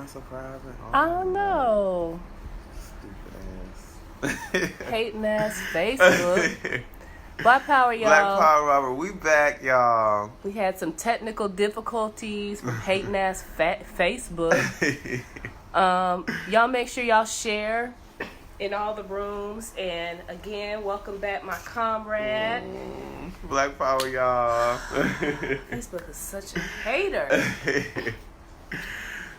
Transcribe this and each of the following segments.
not surprising? I don't know. Stupid ass. Hating ass Facebook. Black Power, y'all. Black Power, Robert. We back, y'all. We had some technical difficulties with hating ass Facebook. Y'all make sure y'all share in all the rooms. And again, welcome back, my comrade. Black Power, y'all. Facebook is such a hater.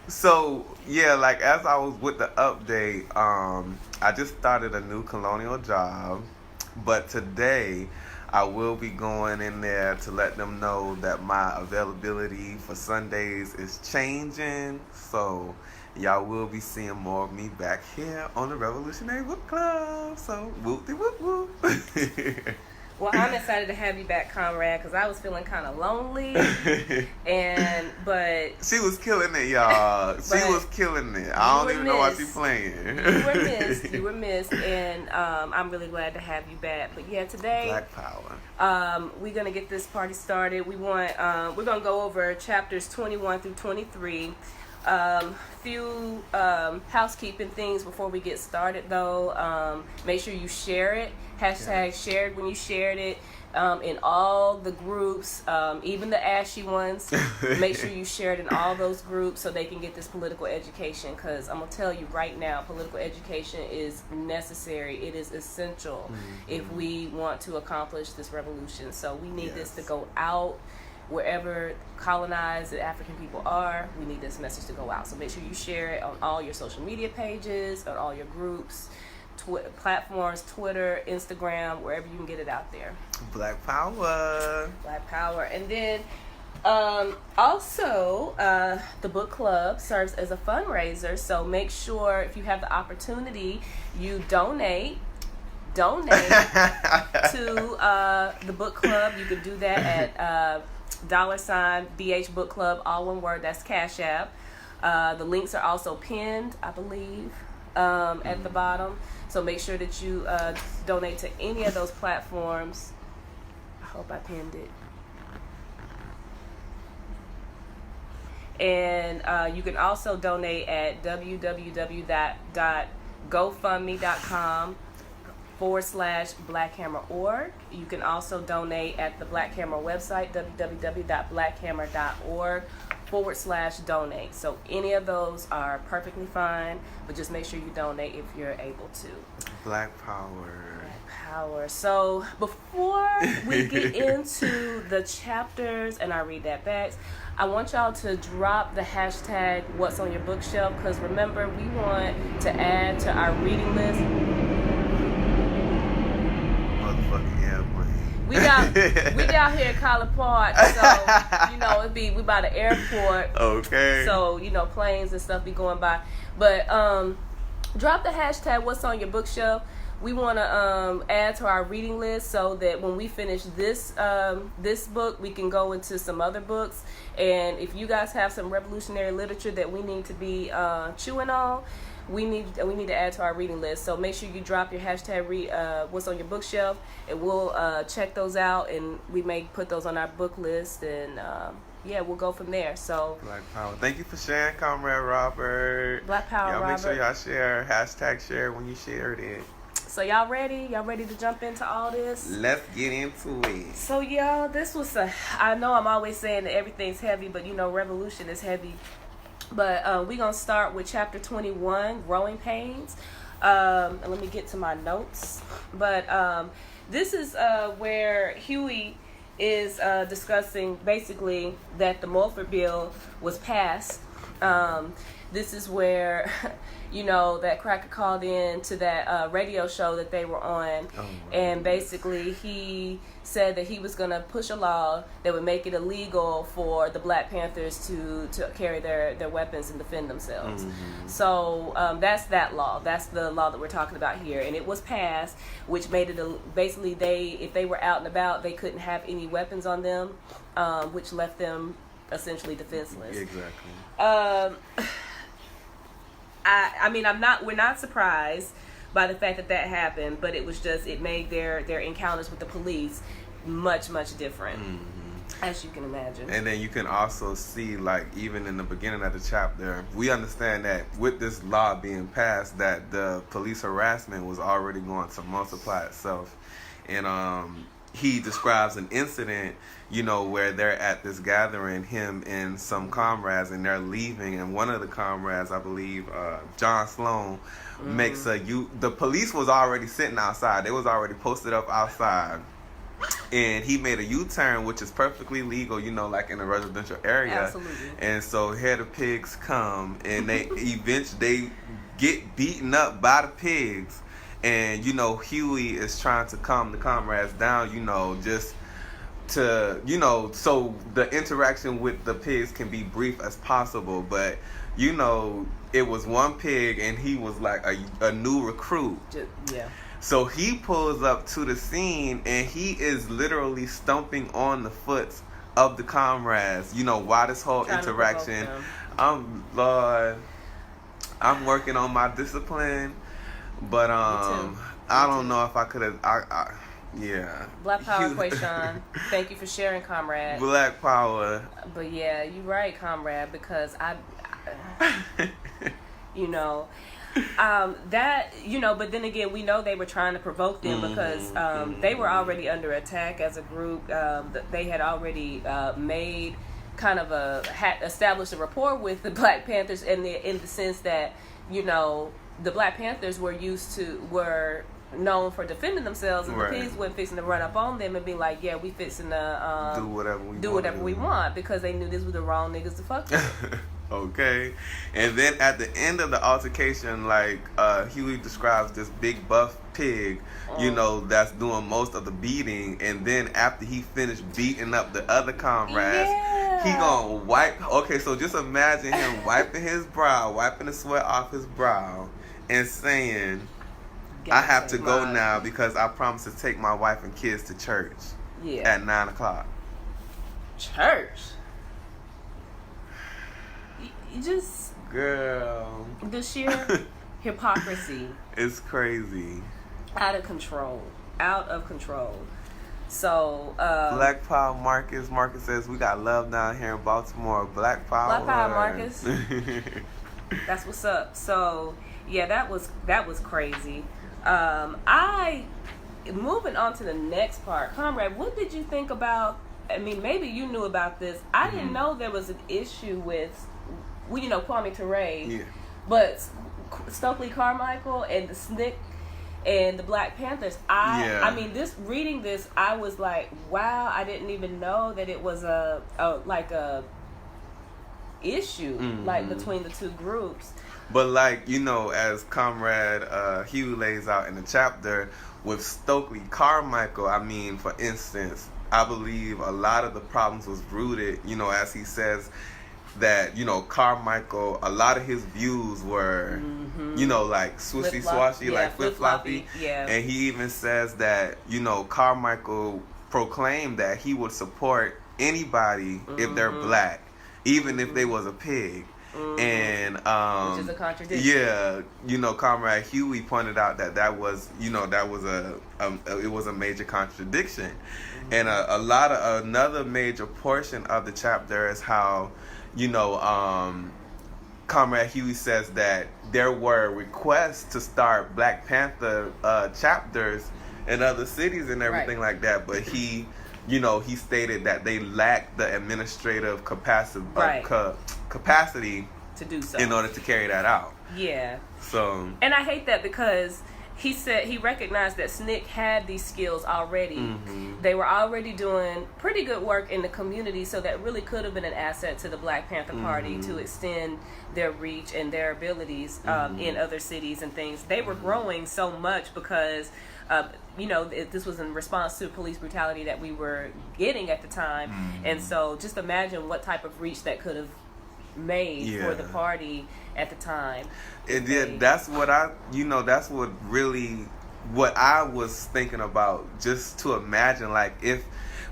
So, yeah, like as I was with the update, I just started a new colonial job. But today, I will be going in there to let them know that my availability for Sundays is changing. So, y'all will be seeing more of me back here on the Revolutionary Book Club. So, whoop-de-whoop-whoop. Well, I'm excited to have you back, comrade, because I was feeling kind of lonely. But she was killing it, y'all. She was killing it. I don't even know why she's playing. You were missed, and I'm really glad to have you back. But yeah, today, Black Power. We're gonna get this party started. We're gonna go over chapters 21 through 23. Few housekeeping things before we get started, though. Make sure you share it. Hashtag shared when you shared it in all the groups, even the ashy ones. Make sure you share it in all those groups so they can get this political education, because I'm going to tell you right now, political education is necessary. It is essential if we want to accomplish this revolution. So we need this to go out. Wherever colonized African people are, we need this message to go out. So make sure you share it on all your social media pages, on all your groups, platforms, Twitter, Instagram, wherever you can get it out there. Black Power. Black Power. And then also, the book club serves as a fundraiser. So make sure if you have the opportunity, you donate to the book club. You can do that at $BH Book Club, all one word. That's Cash App. The links are also pinned, I believe, at the bottom. So make sure that you donate to any of those platforms. I hope I pinned it. And you can also donate at www.gofundme.com/blackhammer.org. You can also donate at the Black Hammer website, www.blackhammer.org/donate. So any of those are perfectly fine, but just make sure you donate if you're able to. Black Power. Black Power. So before we get into the chapters and I read that back, I want y'all to drop the hashtag what's on your bookshelf, because remember, we want to add to our reading list. We down here in College Park, so we by the airport. Okay. So planes and stuff be going by, but drop the hashtag what's on your bookshelf. We want to add to our reading list so that when we finish this book, we can go into some other books. And if you guys have some revolutionary literature that we need to be chewing on, we need to add to our reading list. So make sure you drop your hashtag what's on your bookshelf, and we'll check those out, and we may put those on our book list, and we'll go from there. So Black Power. Thank you for sharing, Comrade Robert. Black Power, Robert. Make sure y'all share. Hashtag share when you shared it. So y'all ready? Y'all ready to jump into all this? Let's get into it. So y'all, this was I know I'm always saying that everything's heavy, but revolution is heavy. But we're going to start with chapter 21, Growing Pains. And let me get to my notes. But this is where Huey is discussing basically that the Mulford Bill was passed. This is where, that cracker called in to that radio show that they were on. And basically he said that he was going to push a law that would make it illegal for the Black Panthers to carry their weapons and defend themselves. So that's that law. That's the law that we're talking about here. And it was passed, which made it basically if they were out and about, they couldn't have any weapons on them, which left them essentially defenseless. Exactly. We're not surprised by the fact that happened, but it was just, it made their encounters with the police much, much different. As you can imagine. And then you can also see, like, even in the beginning of the chapter, we understand that with this law being passed, that the police harassment was already going to multiply itself. And he describes an incident, you know, where they're at this gathering, him and some comrades, and they're leaving, and one of the comrades, I believe, John Sloan, makes the police was already sitting outside. They was already posted up outside. And he made a U-turn, which is perfectly legal, you know, like in a residential area. Absolutely. And so here the pigs come, and they eventually get beaten up by the pigs. And, you know, Huey is trying to calm the comrades down, you know, just to, you know, so the interaction with the pigs can be brief as possible. But, you know, it was one pig, and he was like a new recruit. Yeah. So he pulls up to the scene, and he is literally stomping on the foot of the comrades. You know, while this whole interaction, Lord, I'm working on my discipline, but I don't know if I could have. Yeah. Black Power, Quayshawn. Thank you for sharing, comrade. Black Power. But yeah, you're right, comrade, because you know. That, you know, but then again, we know they were trying to provoke them because they were already under attack as a group. They had already made kind of established a rapport with the Black Panthers in the sense that, you know, the Black Panthers were known for defending themselves, and the pigs weren't fixing to run up on them and be like, yeah, we fixing to do whatever we want, because they knew this was the wrong niggas to fuck with. Okay. And then at the end of the altercation, like, Huey describes this big buff pig, you know, that's doing most of the beating. And then after he finished beating up the other comrades, he gonna wipe. Okay, so just imagine him wiping his brow, wiping the sweat off his brow, and saying, I have to go now because I promised to take my wife and kids to church at 9:00. Church? You just... Girl. The sheer hypocrisy. It's crazy. Out of control. Out of control. So, Black Power Marcus. Marcus says, we got love down here in Baltimore. Black Power. Black Power Marcus. That's what's up. So, yeah, that was crazy. Moving on to the next part. Comrade, what did you think about... I mean, maybe you knew about this. I didn't know there was an issue with... Well, you know, Kwame Ture, but Stokely Carmichael and the SNCC and the Black Panthers. I mean, reading this, I was like, wow, I didn't even know that it was a issue like between the two groups. But like, you know, as Comrade Huey lays out in the chapter with Stokely Carmichael, I mean, for instance, I believe a lot of the problems was rooted, you know, as he says, that, you know, Carmichael, a lot of his views were, you know, like swishy swashy, like flip floppy. Yeah. And he even says that, you know, Carmichael proclaimed that he would support anybody if they're black, even if they was a pig. And which is a contradiction. Yeah, you know, Comrade Huey pointed out that was, you know, that was it was a major contradiction. And another major portion of the chapter is how, you know, Comrade Huey says that there were requests to start Black Panther chapters in other cities and everything like that, but he, you know, he stated that they lacked the administrative capacity to do so in order to carry that out. Yeah. So. And I hate that because he said he recognized that SNCC had these skills already. They were already doing pretty good work in the community, so that really could have been an asset to the Black Panther Party to extend their reach and their abilities in other cities and things. They were growing so much because, you know, this was in response to police brutality that we were getting at the time. And so just imagine what type of reach that could have made for the party at the time. It did. That's what that's what I was thinking about, just to imagine, like, if,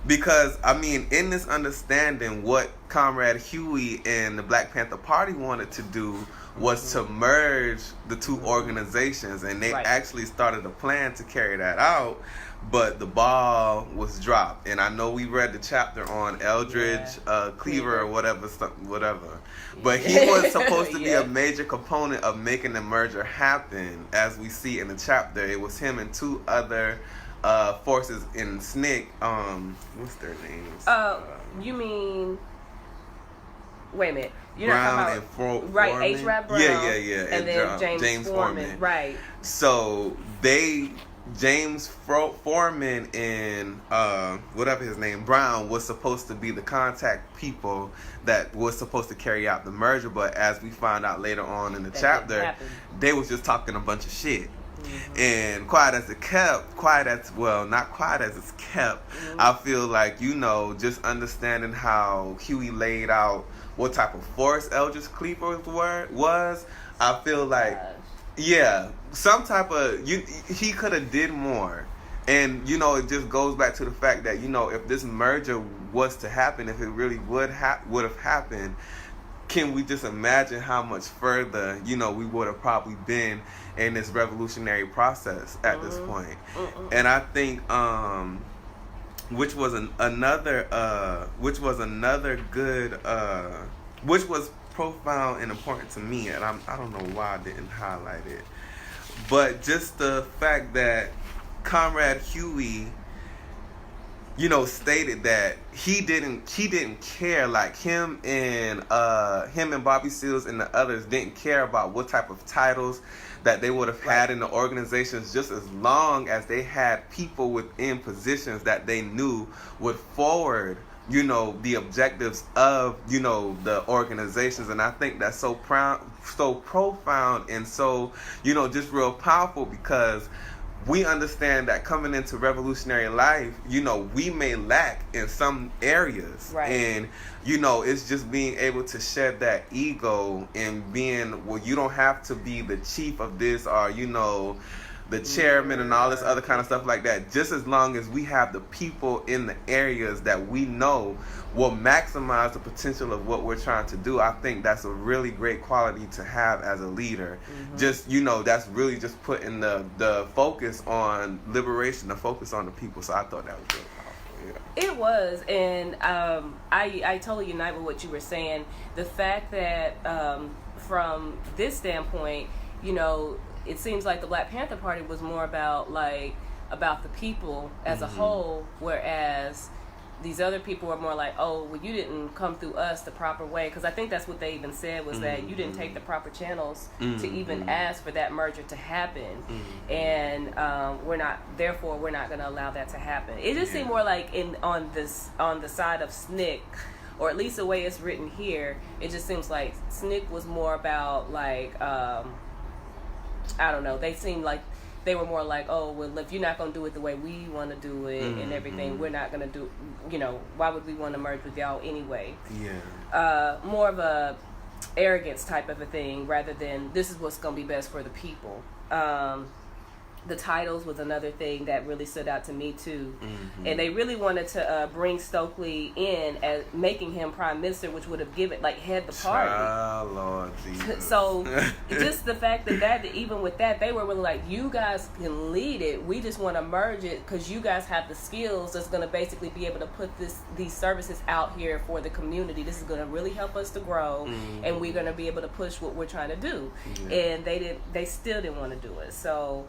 Because, I mean, in this understanding, what Comrade Huey and the Black Panther Party wanted to do was to merge the two organizations, and they actually started a plan to carry that out, but the ball was dropped. And I know we read the chapter on Eldridge Cleaver or whatever, but he was supposed to be a major component of making the merger happen. As we see in the chapter, it was him and two other forces in SNCC. What's their names? You mean? Wait a minute. You're Brown not and Foreman? Right, H. Rap Brown. Yeah. And then James Foreman. Right. So James Foreman and whatever his name, Brown, was supposed to be the contact people that was supposed to carry out the merger, but as we find out later on in the chapter, they was just talking a bunch of shit. And quiet as it's kept, I feel like, just understanding how Huey laid out what type of force Eldridge Cleaver was, I feel like, some type of, he could have did more. And, it just goes back to the fact that, if this merger was to happen, if it really would have happened, can we just imagine how much further, we would have probably been in this revolutionary process at this point. And I think, which was profound and important to me, and I don't know why I didn't highlight it, but just the fact that Comrade Huey, stated that he didn't care, like him and Bobby Seals and the others didn't care about what type of titles that they would have had in the organizations, just as long as they had people within positions that they knew would forward, the objectives of, the organizations. And I think that's so profound and so, just real powerful, because we understand that coming into revolutionary life, we may lack in some areas. And, it's just being able to shed that ego and being, you don't have to be the chief of this or, the chairman and all this other kind of stuff like that. Just as long as we have the people in the areas that we know will maximize the potential of what we're trying to do, I think that's a really great quality to have as a leader. Just, that's really just putting the focus on liberation, the focus on the people. So I thought that was really powerful. It was, and I totally unite with what you were saying. The fact that from this standpoint, it seems like the Black Panther Party was more about the people as a whole, whereas these other people were more like, oh, well, you didn't come through us the proper way, because I think that's what they even said, was that you didn't take the proper channels to even ask for that merger to happen, and we're not going to allow that to happen. It just seemed more like on the side of SNCC, or at least the way it's written here, it just seems like SNCC was more about I don't know, they seemed like they were more like, oh, well, if you're not going to do it the way we want to do it and everything, we're not going to do, why would we want to merge with y'all anyway? More of a arrogance type of a thing, rather than this is what's going to be best for the people. The titles was another thing that really stood out to me too, and they really wanted to bring Stokely in as making him prime minister, which would have head the party. Oh, Lord Jesus. So just the fact that even with that, they were really like, you guys can lead it. We just want to merge it because you guys have the skills that's going to basically be able to put these services out here for the community. This is going to really help us to grow, and we're going to be able to push what we're trying to do. And they still didn't want to do it. So.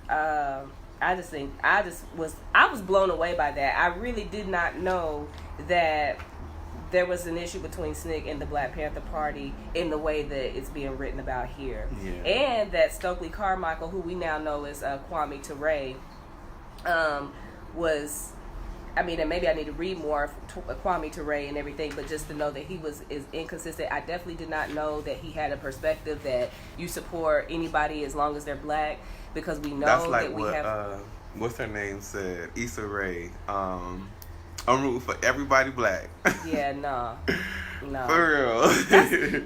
I was blown away by that. I really did not know that there was an issue between SNCC and the Black Panther Party in the way that it's being written about here. And that Stokely Carmichael, who we now know as Kwame Ture, was, and maybe I need to read more of Kwame Ture and everything, but just to know that he is inconsistent. I definitely did not know that he had a perspective that you support anybody as long as they're black, because we know that's like that we what, have. What's her name said? Issa Rae. I'm rooting for everybody black. Yeah, no. For real.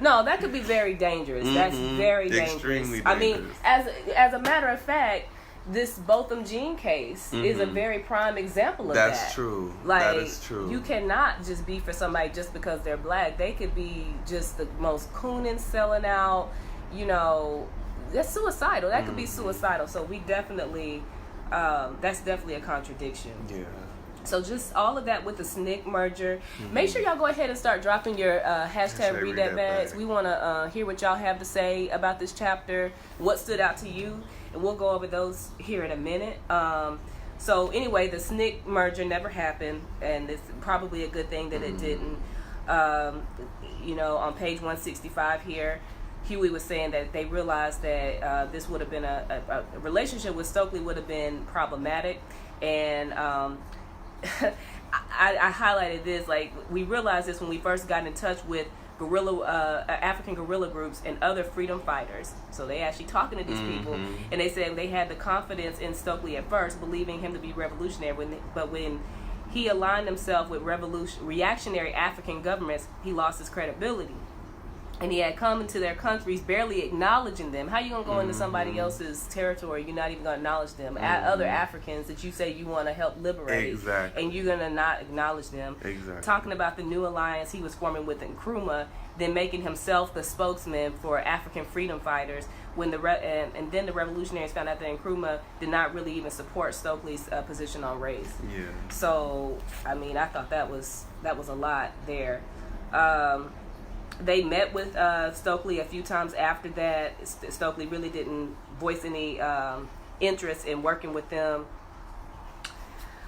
No, that could be very dangerous. That's very dangerous. Extremely dangerous. As a matter of fact, this Botham Jean case is a very prime example of That's that. true. Like, that is true. You cannot just be for somebody just because they're black. They could be just the most cooning, selling out, you know, that's suicidal. That could be suicidal. So we definitely, that's definitely a contradiction. Yeah. So just all of that with the SNCC merger. Make sure y'all go ahead and start dropping your hashtag Read That Bags. We want to hear what y'all have to say about this chapter, what stood out to you, and we'll go over those here in a minute. So anyway, the SNCC merger never happened, and it's probably a good thing that it didn't. You know, on page 165 here, Huey was saying that they realized that this would have been a relationship with Stokely would have been problematic, and I highlighted this, like, we realized this when we first got in touch with African guerrilla groups and other freedom fighters. So they actually talking to these people, and they said they had the confidence in Stokely at first, believing him to be revolutionary, but when he aligned himself with reactionary African governments, he lost his credibility. And he had come into their countries barely acknowledging them. How you going to go into somebody else's territory, you're not even going to acknowledge them? Other Africans that you say you want to help liberate. Exactly. And you're going to not acknowledge them. Exactly. Talking about the new alliance he was forming with Nkrumah, then making himself the spokesman for African freedom fighters. When and then the revolutionaries found out that Nkrumah did not really even support Stokely's position on race. Yeah. So, I mean, I thought that was a lot there. They met with Stokely a few times after that. Stokely really didn't voice any interest in working with them.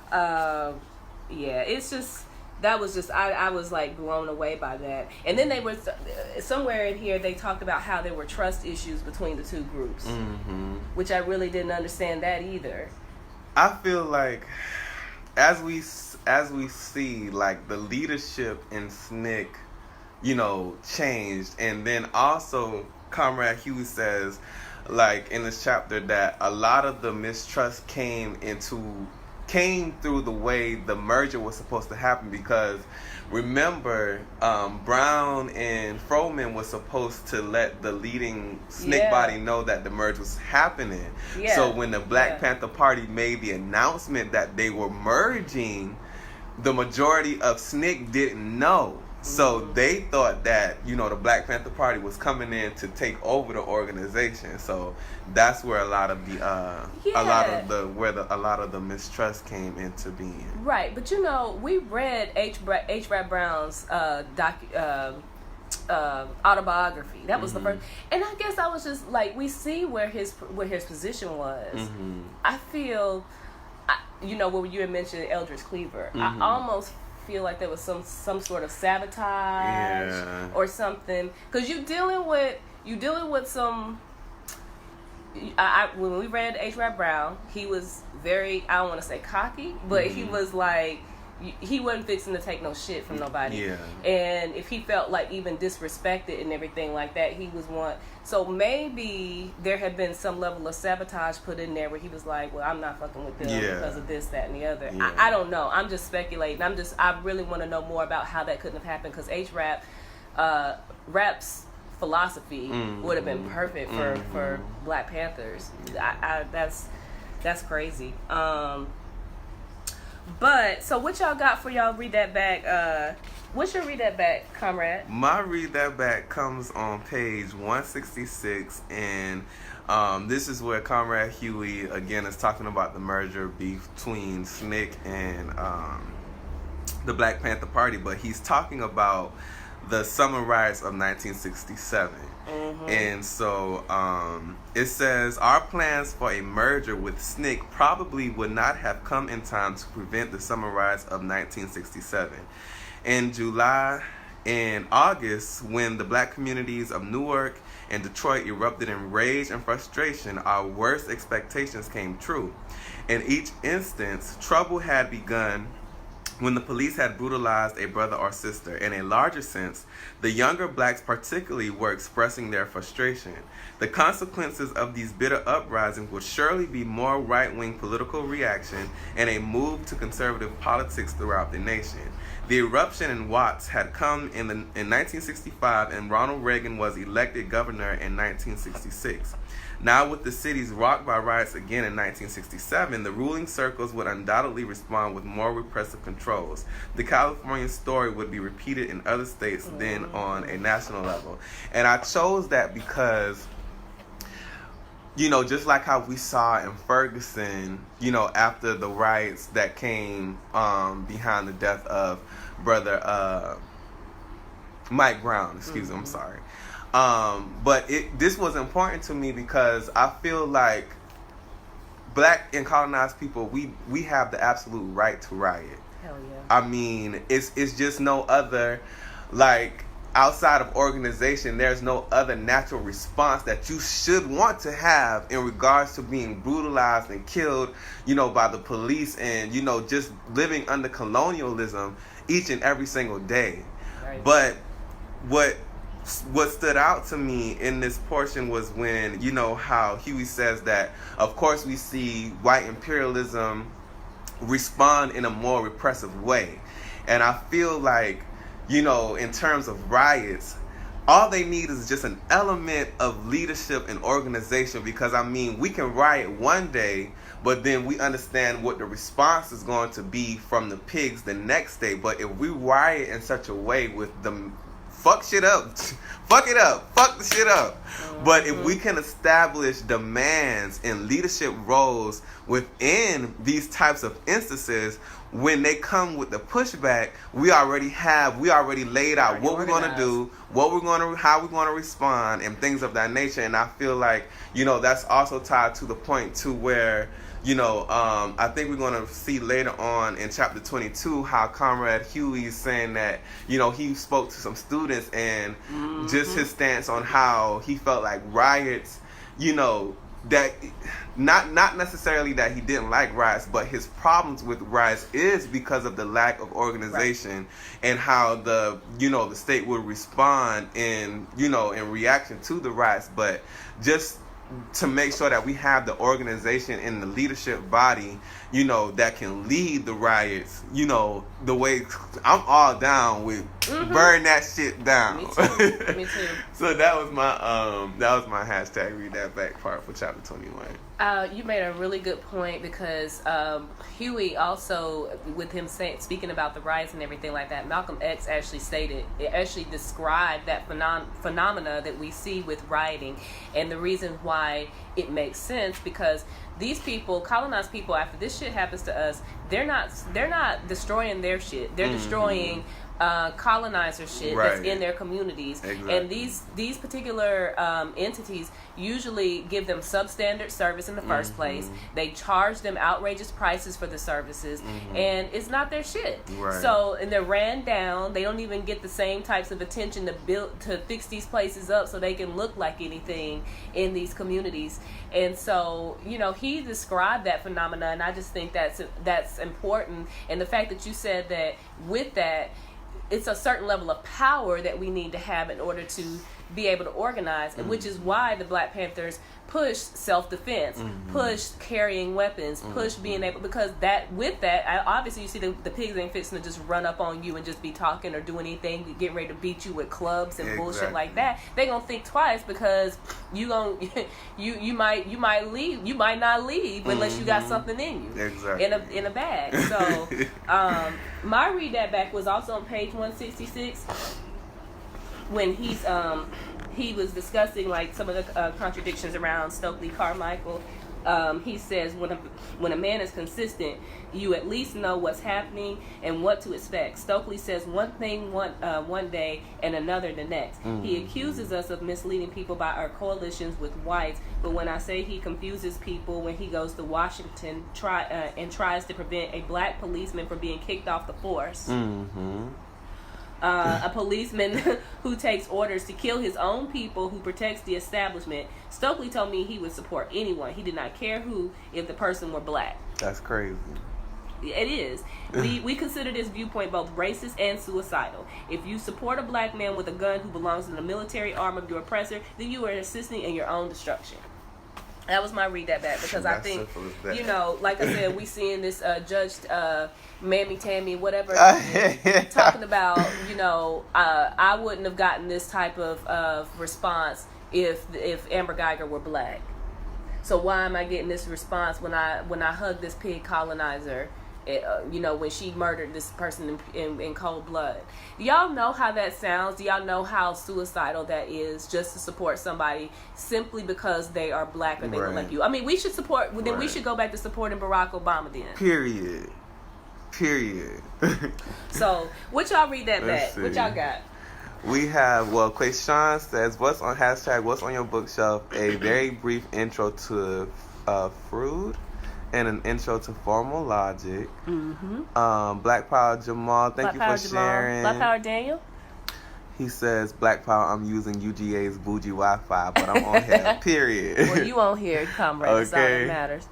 Yeah, it's just, that was just, I was like blown away by that. And then they were, somewhere in here, they talked about how there were trust issues between the two groups, which I really didn't understand that either. I feel like, as we see, like, the leadership in SNCC, you know, changed. And then also Comrade Huey says, like, in this chapter, that a lot of the mistrust came through the way the merger was supposed to happen, because remember, Brown and Froman was supposed to let the leading SNCC body know that the merge was happening. So when the Black Panther Party made the announcement that they were merging, the majority of SNCC didn't know. So they thought that, you know, the Black Panther Party was coming in to take over the organization. So that's where a lot of the mistrust came into being. Right, but you know, we read H. Rap Brown's autobiography. That was the first, and I guess I was just like, we see where his position was. I feel, you know, what you had mentioned, Eldridge Cleaver. I almost feel like there was some sort of sabotage or something, because you dealing with some. When we read H. Rap Brown, he was very, I don't want to say cocky, but he was like, he wasn't fixing to take no shit from nobody. And if he felt like even disrespected and everything like that, he was one. So maybe there had been some level of sabotage put in there where he was like, well, I'm not fucking with them because of this, that, and the other. I don't know. I'm just speculating. I really want to know more about how that couldn't have happened, because H-Rap, Rap's philosophy would have been perfect for Black Panthers. That's crazy. But, so what y'all got for y'all Read That Back? What's your Read That Back, comrade? My Read That Back comes on page 166, and this is where Comrade Huey, again, is talking about the merger between SNCC and the Black Panther Party, but he's talking about the summer riots of 1967. And so it says, our plans for a merger with SNCC probably would not have come in time to prevent the summer riots of 1967. In July and August, when the black communities of Newark and Detroit erupted in rage and frustration, our worst expectations came true. In each instance, trouble had begun when the police had brutalized a brother or sister. In a larger sense, the younger blacks particularly were expressing their frustration. The consequences of these bitter uprisings would surely be more right-wing political reaction and a move to conservative politics throughout the nation. The eruption in Watts had come in 1965, and Ronald Reagan was elected governor in 1966. Now, with the cities rocked by riots again in 1967, the ruling circles would undoubtedly respond with more repressive controls. The California story would be repeated in other states, then on a national level. And I chose that because, you know, just like how we saw in Ferguson, you know, after the riots that came behind the death of brother Mike Brown, excuse me, I'm sorry. But this was important to me because I feel like black and colonized people, we have the absolute right to riot. Hell yeah. I mean, it's just no other, like, outside of organization, there's no other natural response that you should want to have in regards to being brutalized and killed, you know, by the police and, you know, just living under colonialism each and every single day. Right. But what stood out to me in this portion was when, you know, how Huey says that, of course, we see white imperialism respond in a more repressive way. And I feel like, you know, in terms of riots, all they need is just an element of leadership and organization, because, I mean, we can riot one day, but then we understand what the response is going to be from the pigs the next day. But if we riot in such a way with the fuck shit up, fuck it up, fuck the shit up. But if we can establish demands and leadership roles within these types of instances, when they come with the pushback, we already laid out what we're going to do, how we're going to respond, and things of that nature. And I feel like, you know, that's also tied to the point to where, you know, I think we're going to see later on in chapter 22 how Comrade Huey is saying that, you know, he spoke to some students and just his stance on how he felt like riots, you know, that not necessarily that he didn't like riots, but his problems with riots is because of the lack of organization, and how the state would respond in reaction to the riots. But just to make sure that we have the organization and the leadership body, you know, that can lead the riots, you know, the way I'm all down with burn that shit down. Me too. So that was my hashtag read that back part for chapter 21. You made a really good point, because Huey also, with him speaking about the riots and everything like that, Malcolm X actually described that phenomena that we see with rioting, and the reason why it makes sense, because these people, colonized people, after this shit happens to us, they're not destroying their shit. They're destroying colonizer shit that's in their communities. Exactly. And these particular entities usually give them substandard service in the first place. They charge them outrageous prices for the services, and it's not their shit. Right. So, and they're ran down. They don't even get the same types of attention to fix these places up so they can look like anything in these communities. And so, you know, he described that phenomena, and I just think that's important. And the fact that you said that with that, it's a certain level of power that we need to have in order to be able to organize, and which is why the Black Panthers push self-defense, push carrying weapons, push being able, because obviously you see the pigs ain't fixing to just run up on you and just be talking or do anything, getting ready to beat you with clubs and bullshit like that. They gonna think twice, because you might leave, you might not leave unless you got something in you, in a bag. So my read that back was also on page 166 when he was discussing like some of the contradictions around Stokely Carmichael. He says when a man is consistent, you at least know what's happening and what to expect. Stokely says one thing one day and another the next. He accuses us of misleading people by our coalitions with whites, but when I say he confuses people when he goes to Washington and tries to prevent a black policeman from being kicked off the force. A policeman who takes orders to kill his own people, who protects the establishment. Stokely told me he would support anyone. He did not care who, if the person were black. That's crazy. It is. We consider this viewpoint both racist and suicidal. If you support a black man with a gun who belongs in the military arm of your oppressor, then you are assisting in your own destruction. That was my read that back, because I think, you know, like I said, we seeing this Judge Mammy Tammy, whatever, talking about, you know, I wouldn't have gotten this type of response if Amber Geiger were black. So why am I getting this response when I hug this pig colonizer? When she murdered this person in cold blood. Do y'all know how that sounds? Do y'all know how suicidal that is, just to support somebody simply because they are black or they look like you? I mean, we should support. Then we should go back to supporting Barack Obama then. Period. So, what y'all read that back? What y'all got? We have, Quayshawn says, what's on your bookshelf? A very brief intro to Freud and an intro to formal logic. Mm-hmm. Black Power Jamal, thank you for sharing. Black Power Daniel? He says, Black Power, I'm using UGA's bougie Wi-Fi, but I'm on here, period. Well, you on here, comrade. Okay. That's all that matters.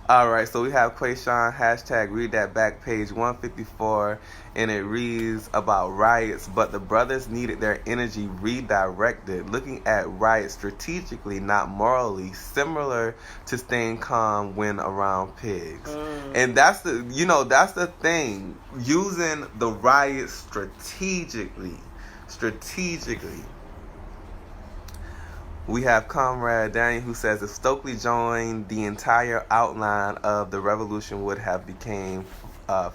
All right, so we have Quayshawn, read that back, page 154, and it reads about riots, but the brothers needed their energy redirected, looking at riots strategically, not morally, similar to staying calm when around pigs. And that's the thing, using the riots strategically. We have Comrade Daniel who says, if Stokely joined, the entire outline of the revolution would have became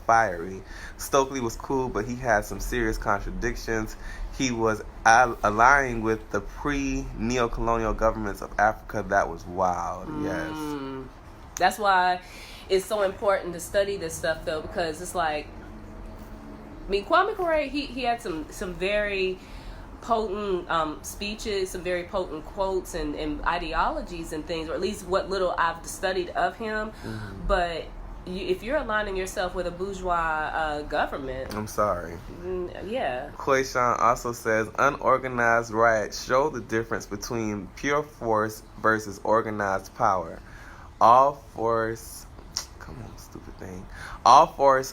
fiery. Stokely was cool, but he had some serious contradictions. He was aligning with the pre-neo-colonial governments of Africa. That was wild, yes. That's why it's so important to study this stuff, though, because it's like, Kwame Ture, he had some very potent speeches, some very potent quotes and ideologies and things, or at least what little I've studied of him. But if you're aligning yourself with a bourgeois government, I'm sorry. Yeah. Quayshawn also says, unorganized riots show the difference between pure force versus organized power. All force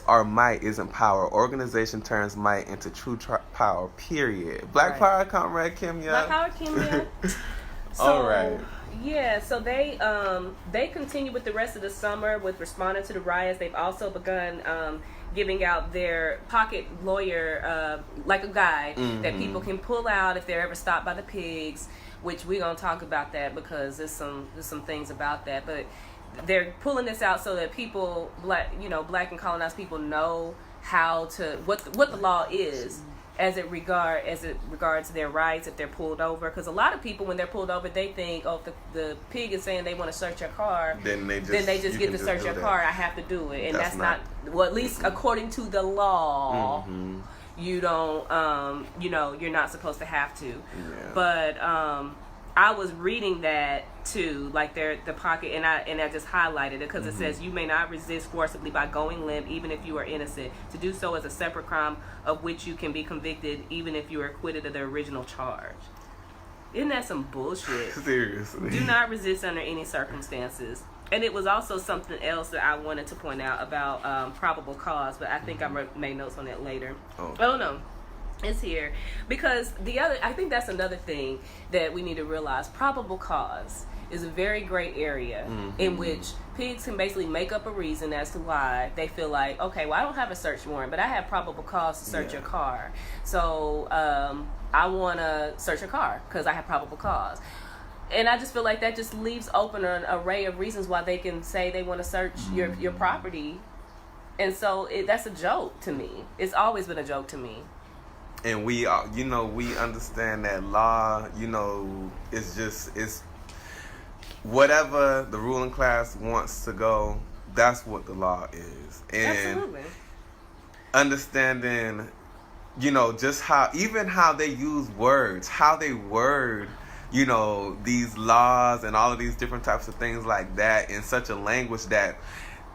or might isn't power. Organization turns might into true power, period. Black Power, Comrade Kimya. Black Power, Kimya. All right. Yeah, so they continue with the rest of the summer with responding to the riots. They've also begun giving out their pocket lawyer, like a guide that people can pull out if they're ever stopped by the pigs, which we're going to talk about that because there's some things about that. But they're pulling this out so that people, black and colonized people, know what the law is as it regards their rights if they're pulled over. Because a lot of people, when they're pulled over, they think, if the pig is saying they want to search your car, then they just get to search your car. I have to do it, and that's not well. At least according to the law, you don't. You're not supposed to have to. Yeah. But I was reading that too, like the pocket, and I just highlighted it because it says you may not resist forcibly by going limp, even if you are innocent. To do so is a separate crime of which you can be convicted, even if you are acquitted of the original charge. Isn't that some bullshit? Seriously. Do not resist under any circumstances. And it was also something else that I wanted to point out about probable cause, but I think I made notes on that later. Oh no. It's here because I think that's another thing that we need to realize. Probable cause is a very gray area in which pigs can basically make up a reason as to why they feel like, okay, well, I don't have a search warrant, but I have probable cause to search your car. So I want to search your car because I have probable cause. And I just feel like that just leaves open an array of reasons why they can say they want to search your property. And so that's a joke to me. It's always been a joke to me. And we understand that law, it's whatever the ruling class wants to go, that's what the law is. And absolutely. Understanding, just how they use words, how they word, these laws and all of these different types of things like that in such a language that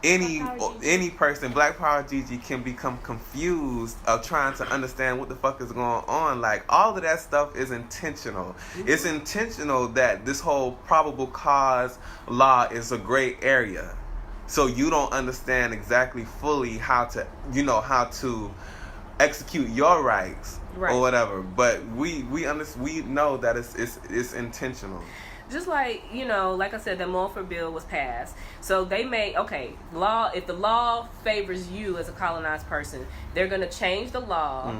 any person, Black Power Gigi, can become confused of trying to understand what the fuck is going on. Like, all of that stuff is intentional. It's intentional that this whole probable cause law is a gray area. So you don't understand exactly fully how to execute your rights or whatever. But we know that it's intentional. Just like, like I said, the Mulford Bill was passed. So they made, law, if the law favors you as a colonized person, they're going to change the law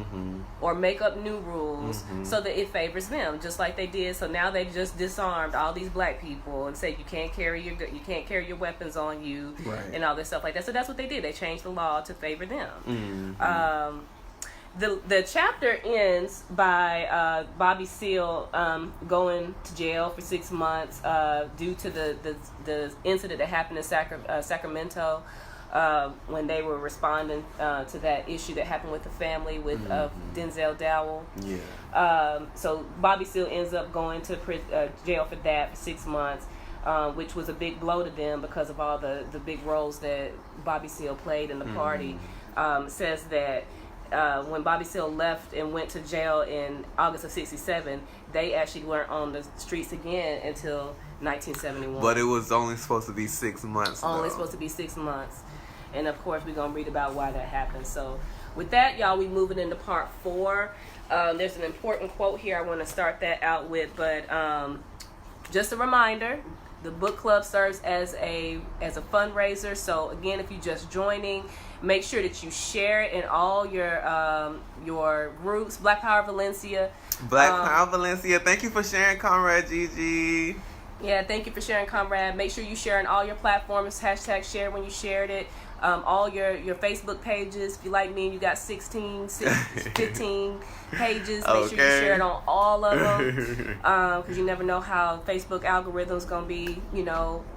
or make up new rules so that it favors them, just like they did. So now they've just disarmed all these black people and said you can't carry your weapons on you and all this stuff like that. So that's what they did. They changed the law to favor them. The chapter ends by Bobby Seale going to jail for 6 months due to the incident that happened in Sacramento when they were responding to that issue that happened with the family with Denzel Dowell. So Bobby Seale ends up going to jail for that for 6 months, which was a big blow to them because of all the big roles that Bobby Seale played in the party. Says that when Bobby Seale left and went to jail in August of '67, they actually weren't on the streets again until 1971. But it was only supposed to be 6 months. Only supposed to be 6 months. And of course, we're going to read about why that happened. So with that, y'all, we moving into part 4. There's an important quote here I want to start that out with. But just a reminder, the book club serves as a fundraiser. So again, if you're just joining, make sure that you share it in all your groups. Black Power Valencia. Thank you for sharing, Comrade Gigi. Yeah, thank you for sharing, Comrade. Make sure you share on all your platforms. # share when you shared it. All your Facebook pages. If you like me and you got 15 pages, make sure you share it on all of them. Because you never know how Facebook algorithm's going to be,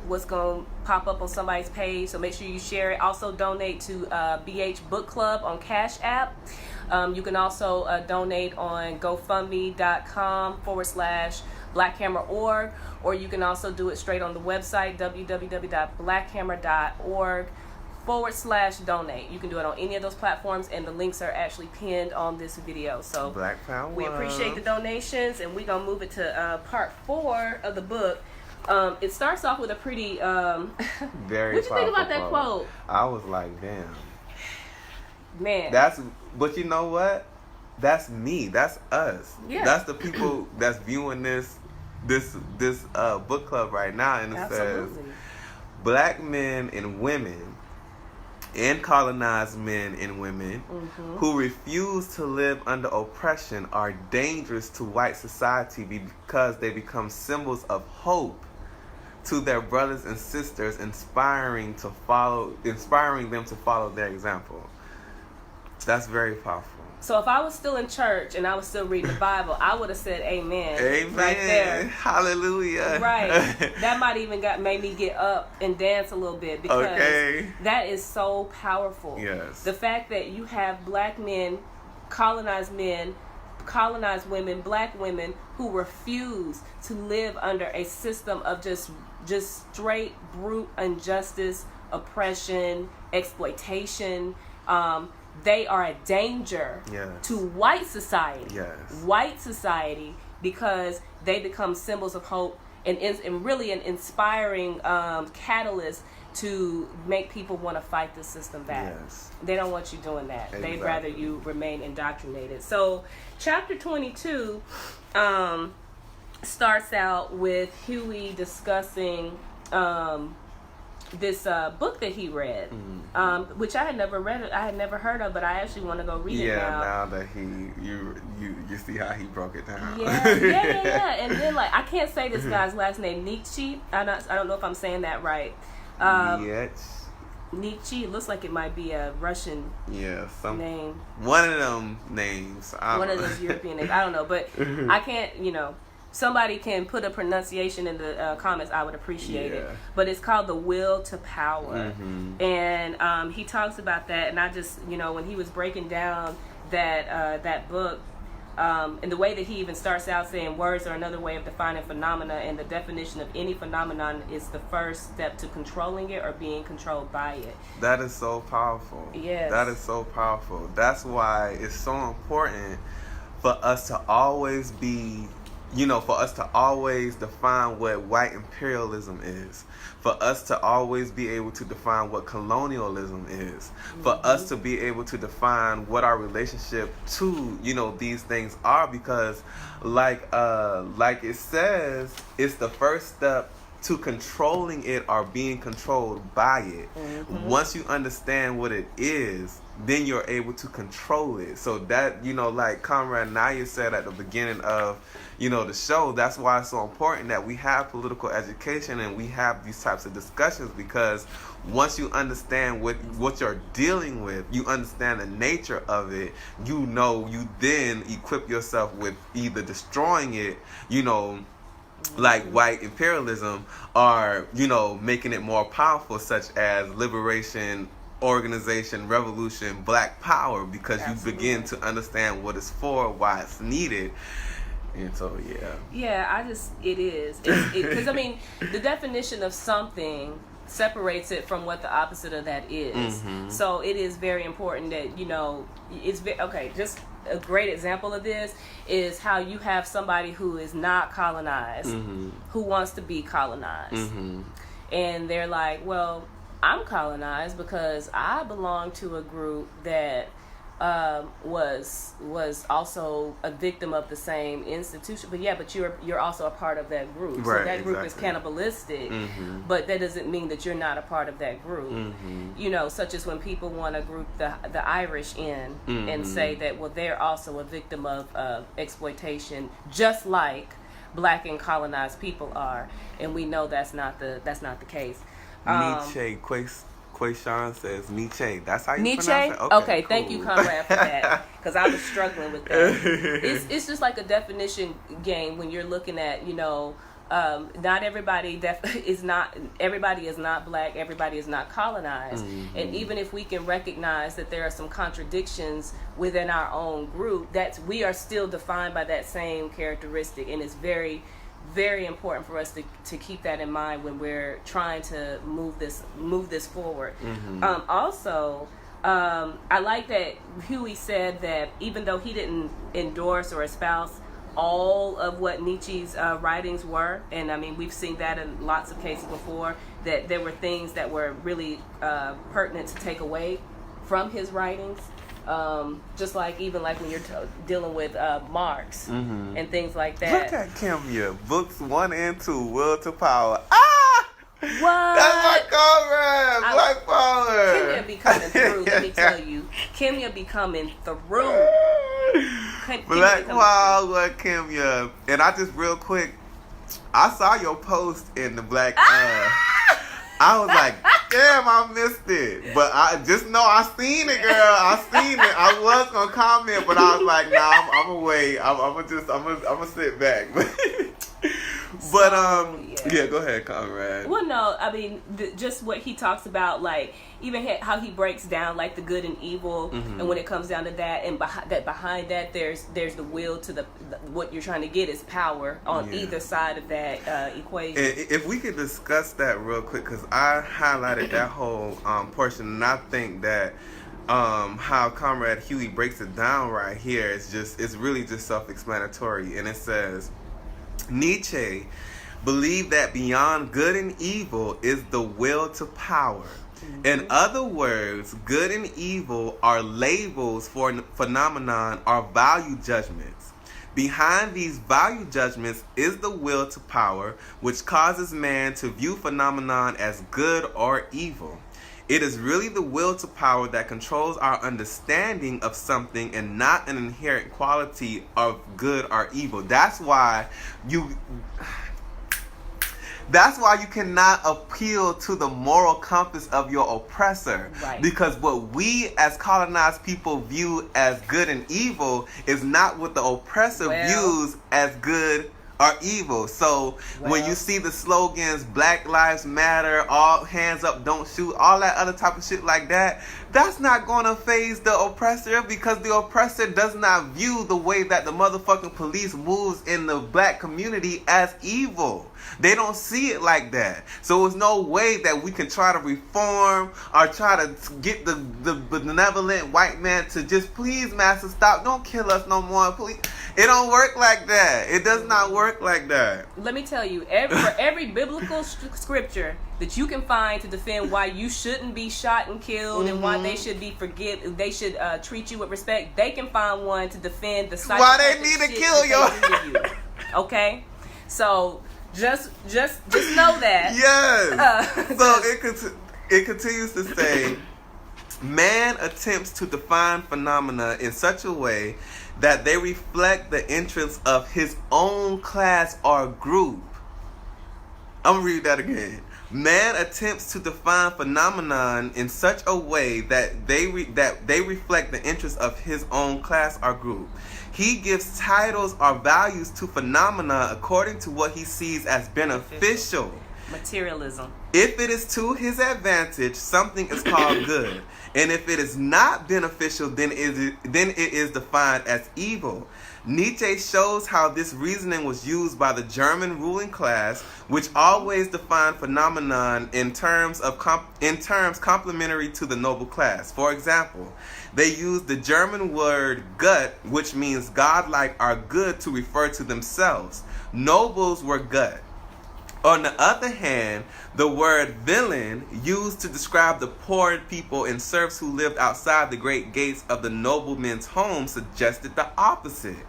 what's going to pop up on somebody's page. So make sure you share it. Also donate to BH Book Club on Cash App. You can also donate on GoFundMe.com/BlackHammerOrg, or you can also do it straight on the website, www.blackhammer.org/donate. You can do it on any of those platforms, and the links are actually pinned on this video. So Black Power. We appreciate the donations, and we're going to move it to part 4 of the book. It starts off with a pretty... Very What you think about that quote? I was like, damn. Man. But you know what? That's me. That's us. Yeah. That's the people that's viewing this book club right now, and it says black men and women and colonized men and women who refuse to live under oppression are dangerous to white society because they become symbols of hope to their brothers and sisters, inspiring them to follow their example. That's very powerful. So if I was still in church and I was still reading the Bible, I would have said amen. Right there. Hallelujah. Right. That might even made me get up and dance a little bit, because that is so powerful. Yes. The fact that you have black men, colonized women, black women who refuse to live under a system of just straight brute injustice, oppression, exploitation. They are a danger to white society. Yes. White society, because they become symbols of hope and really an inspiring catalyst to make people want to fight the system back. Yes. They don't want you doing that. Exactly. They'd rather you remain indoctrinated. So chapter 22 starts out with Huey discussing this book that he read, which I had never read. I had never heard of, but I actually want to go read it now. Now that you see how he broke it down. Yeah. And then I can't say this guy's last name, Nietzsche. I don't know if I'm saying that right. Nietzsche. It looks like it might be a Russian name. One of them names. One of those European names. I don't know, but I can't. Somebody can put a pronunciation in the comments, I would appreciate it. But it's called The Will to Power. And he talks about that, and I just, when he was breaking down that book, and the way that he even starts out saying words are another way of defining phenomena, and the definition of any phenomenon is the first step to controlling it or being controlled by it. That is so powerful. Yes. That is so powerful. That's why it's so important for us to always be for us to always define what white imperialism is, for us to always be able to define what colonialism is, for us to be able to define what our relationship to, these things are, because like it says, it's the first step to controlling it or being controlled by it. Once you understand what it is, then you're able to control it. So that, like Comrade Nyah said at the beginning of, the show, that's why it's so important that we have political education and we have these types of discussions, because once you understand what you're dealing with, you understand the nature of it, you then equip yourself with either destroying it, like white imperialism, or, making it more powerful, such as liberation, organization, revolution, black power, because you begin to understand what it's for, why it's needed. And so, it is. Because, the definition of something separates it from what the opposite of that is. So it is very important that, just a great example of this is how you have somebody who is not colonized, who wants to be colonized. And they're like, well, I'm colonized because I belong to a group that was also a victim of the same institution, but you're also a part of that group. Right, so that group is cannibalistic, but that doesn't mean that you're not a part of that group. Such as when people want to group the Irish in and say that, well, they're also a victim of exploitation, just like black and colonized people are, and we know that's not the case. Nietzsche, Quayshawn says Nietzsche. That's how you Nietzsche? pronounce it? Okay, cool. Thank you, Conrad, for that. Because I was struggling with that. It's just like a definition game when you're looking at, not everybody everybody is not black, everybody is not colonized. And even if we can recognize that there are some contradictions within our own group, we are still defined by that same characteristic, and it's very, very important for us to keep that in mind when we're trying to move this forward. Also, I like that Huey said that even though he didn't endorse or espouse all of what Nietzsche's writings were, and we've seen that in lots of cases before, that there were things that were really pertinent to take away from his writings. Just like when you're dealing with Marx and things like that. Look at Kimya, books 1 and 2, Will to Power. What? That's my comrade, Black Power. Kimya be coming through, let me tell you. Kimya be coming through. Black Power, Kimya. And I just real quick, I saw your post in the Black. I was like, damn, I missed it. But I just know I seen it, girl. I seen it. I was gonna comment, but I was like, nah, I'm gonna wait. I'm gonna sit back. But go ahead, Conrad. Well, no, just what he talks about, like even how he breaks down like the good and evil, and when it comes down to that, and behind that, there's the will to what you're trying to get is power on either side of that equation. And if we could discuss that real quick, because I highlighted that whole portion, and I think that how Comrade Huey breaks it down right here it's really just self-explanatory, and it says, Nietzsche believed that beyond good and evil is the will to power. In other words, good and evil are labels for phenomenon or value judgments. Behind these value judgments is the will to power, which causes man to view phenomenon as good or evil. It is really the will to power that controls our understanding of something, and not an inherent quality of good or evil. That's why you cannot appeal to the moral compass of your oppressor. Right. Because what we as colonized people view as good and evil is not what the oppressor views as good are evil. So when you see the slogans Black Lives Matter, all hands up, don't shoot, all that other type of shit like that, that's not gonna faze the oppressor, because the oppressor does not view the way that the motherfucking police moves in the black community as evil. They don't see it like that. So there's no way that we can try to reform or try to get the benevolent white man to just, please, master, stop, don't kill us no more, please. It don't work like that. It does not work like that. Let me tell you, for every biblical scripture that you can find to defend why you shouldn't be shot and killed and why they should be they should treat you with respect, they can find one to defend the why they need to kill you. Okay, so just know that. Yes. So it continues to say, man attempts to define phenomena in such a way that they reflect the interests of his own class or group. I'm gonna read that again. Man attempts to define phenomenon in such a way that they reflect the interests of his own class or group. He gives titles or values to phenomena according to what he sees as beneficial. Materialism. If it is to his advantage, something is called good. And if it is not beneficial, then it is defined as evil. Nietzsche shows how this reasoning was used by the German ruling class, which always defined phenomenon in terms complementary to the noble class. For example, they used the German word gut, which means godlike or good, to refer to themselves. Nobles were gut. On the other hand, the word villain, used to describe the poor people and serfs who lived outside the great gates of the noblemen's home, suggested the opposite.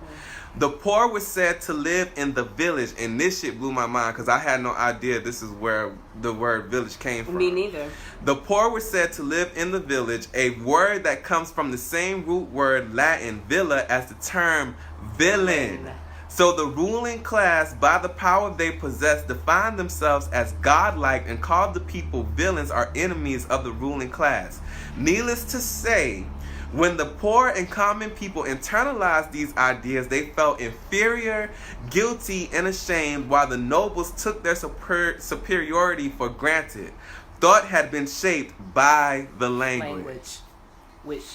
The poor were said to live in the village, and this shit blew my mind because I had no idea this is where the word village came from. Me neither. The poor were said to live in the village, a word that comes from the same root word Latin villa as the term villain. So the ruling class, by the power they possess, defined themselves as godlike and called the people villains or enemies of the ruling class. Needless to say, when the poor and common people internalized these ideas, they felt inferior, guilty, and ashamed, while the nobles took their superiority for granted. Thought had been shaped by the language. Which,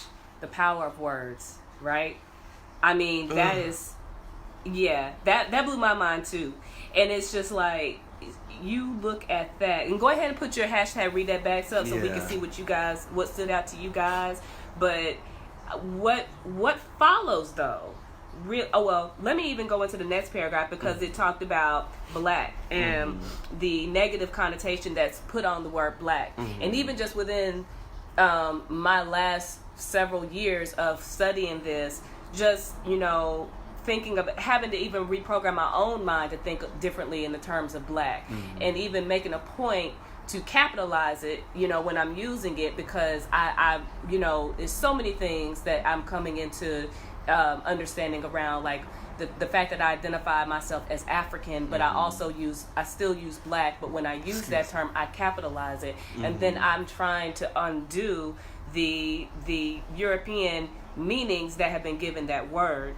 the power of words, right? I mean, that is... Yeah, that blew my mind too. And it's just like, you look at that, and go ahead and put your hashtag read that back up so we can see what stood out to you guys. But what follows though? Let me even go into the next paragraph, because it talked about black and the negative connotation that's put on the word black. And even just within my last several years of studying this, just, thinking of having to even reprogram my own mind to think differently in the terms of black, and even making a point to capitalize it, when I'm using it, because I there's so many things that I'm coming into understanding around, like the fact that I identify myself as African, but I still use black, but when I use that term, I capitalize it, and then I'm trying to undo the European meanings that have been given that word,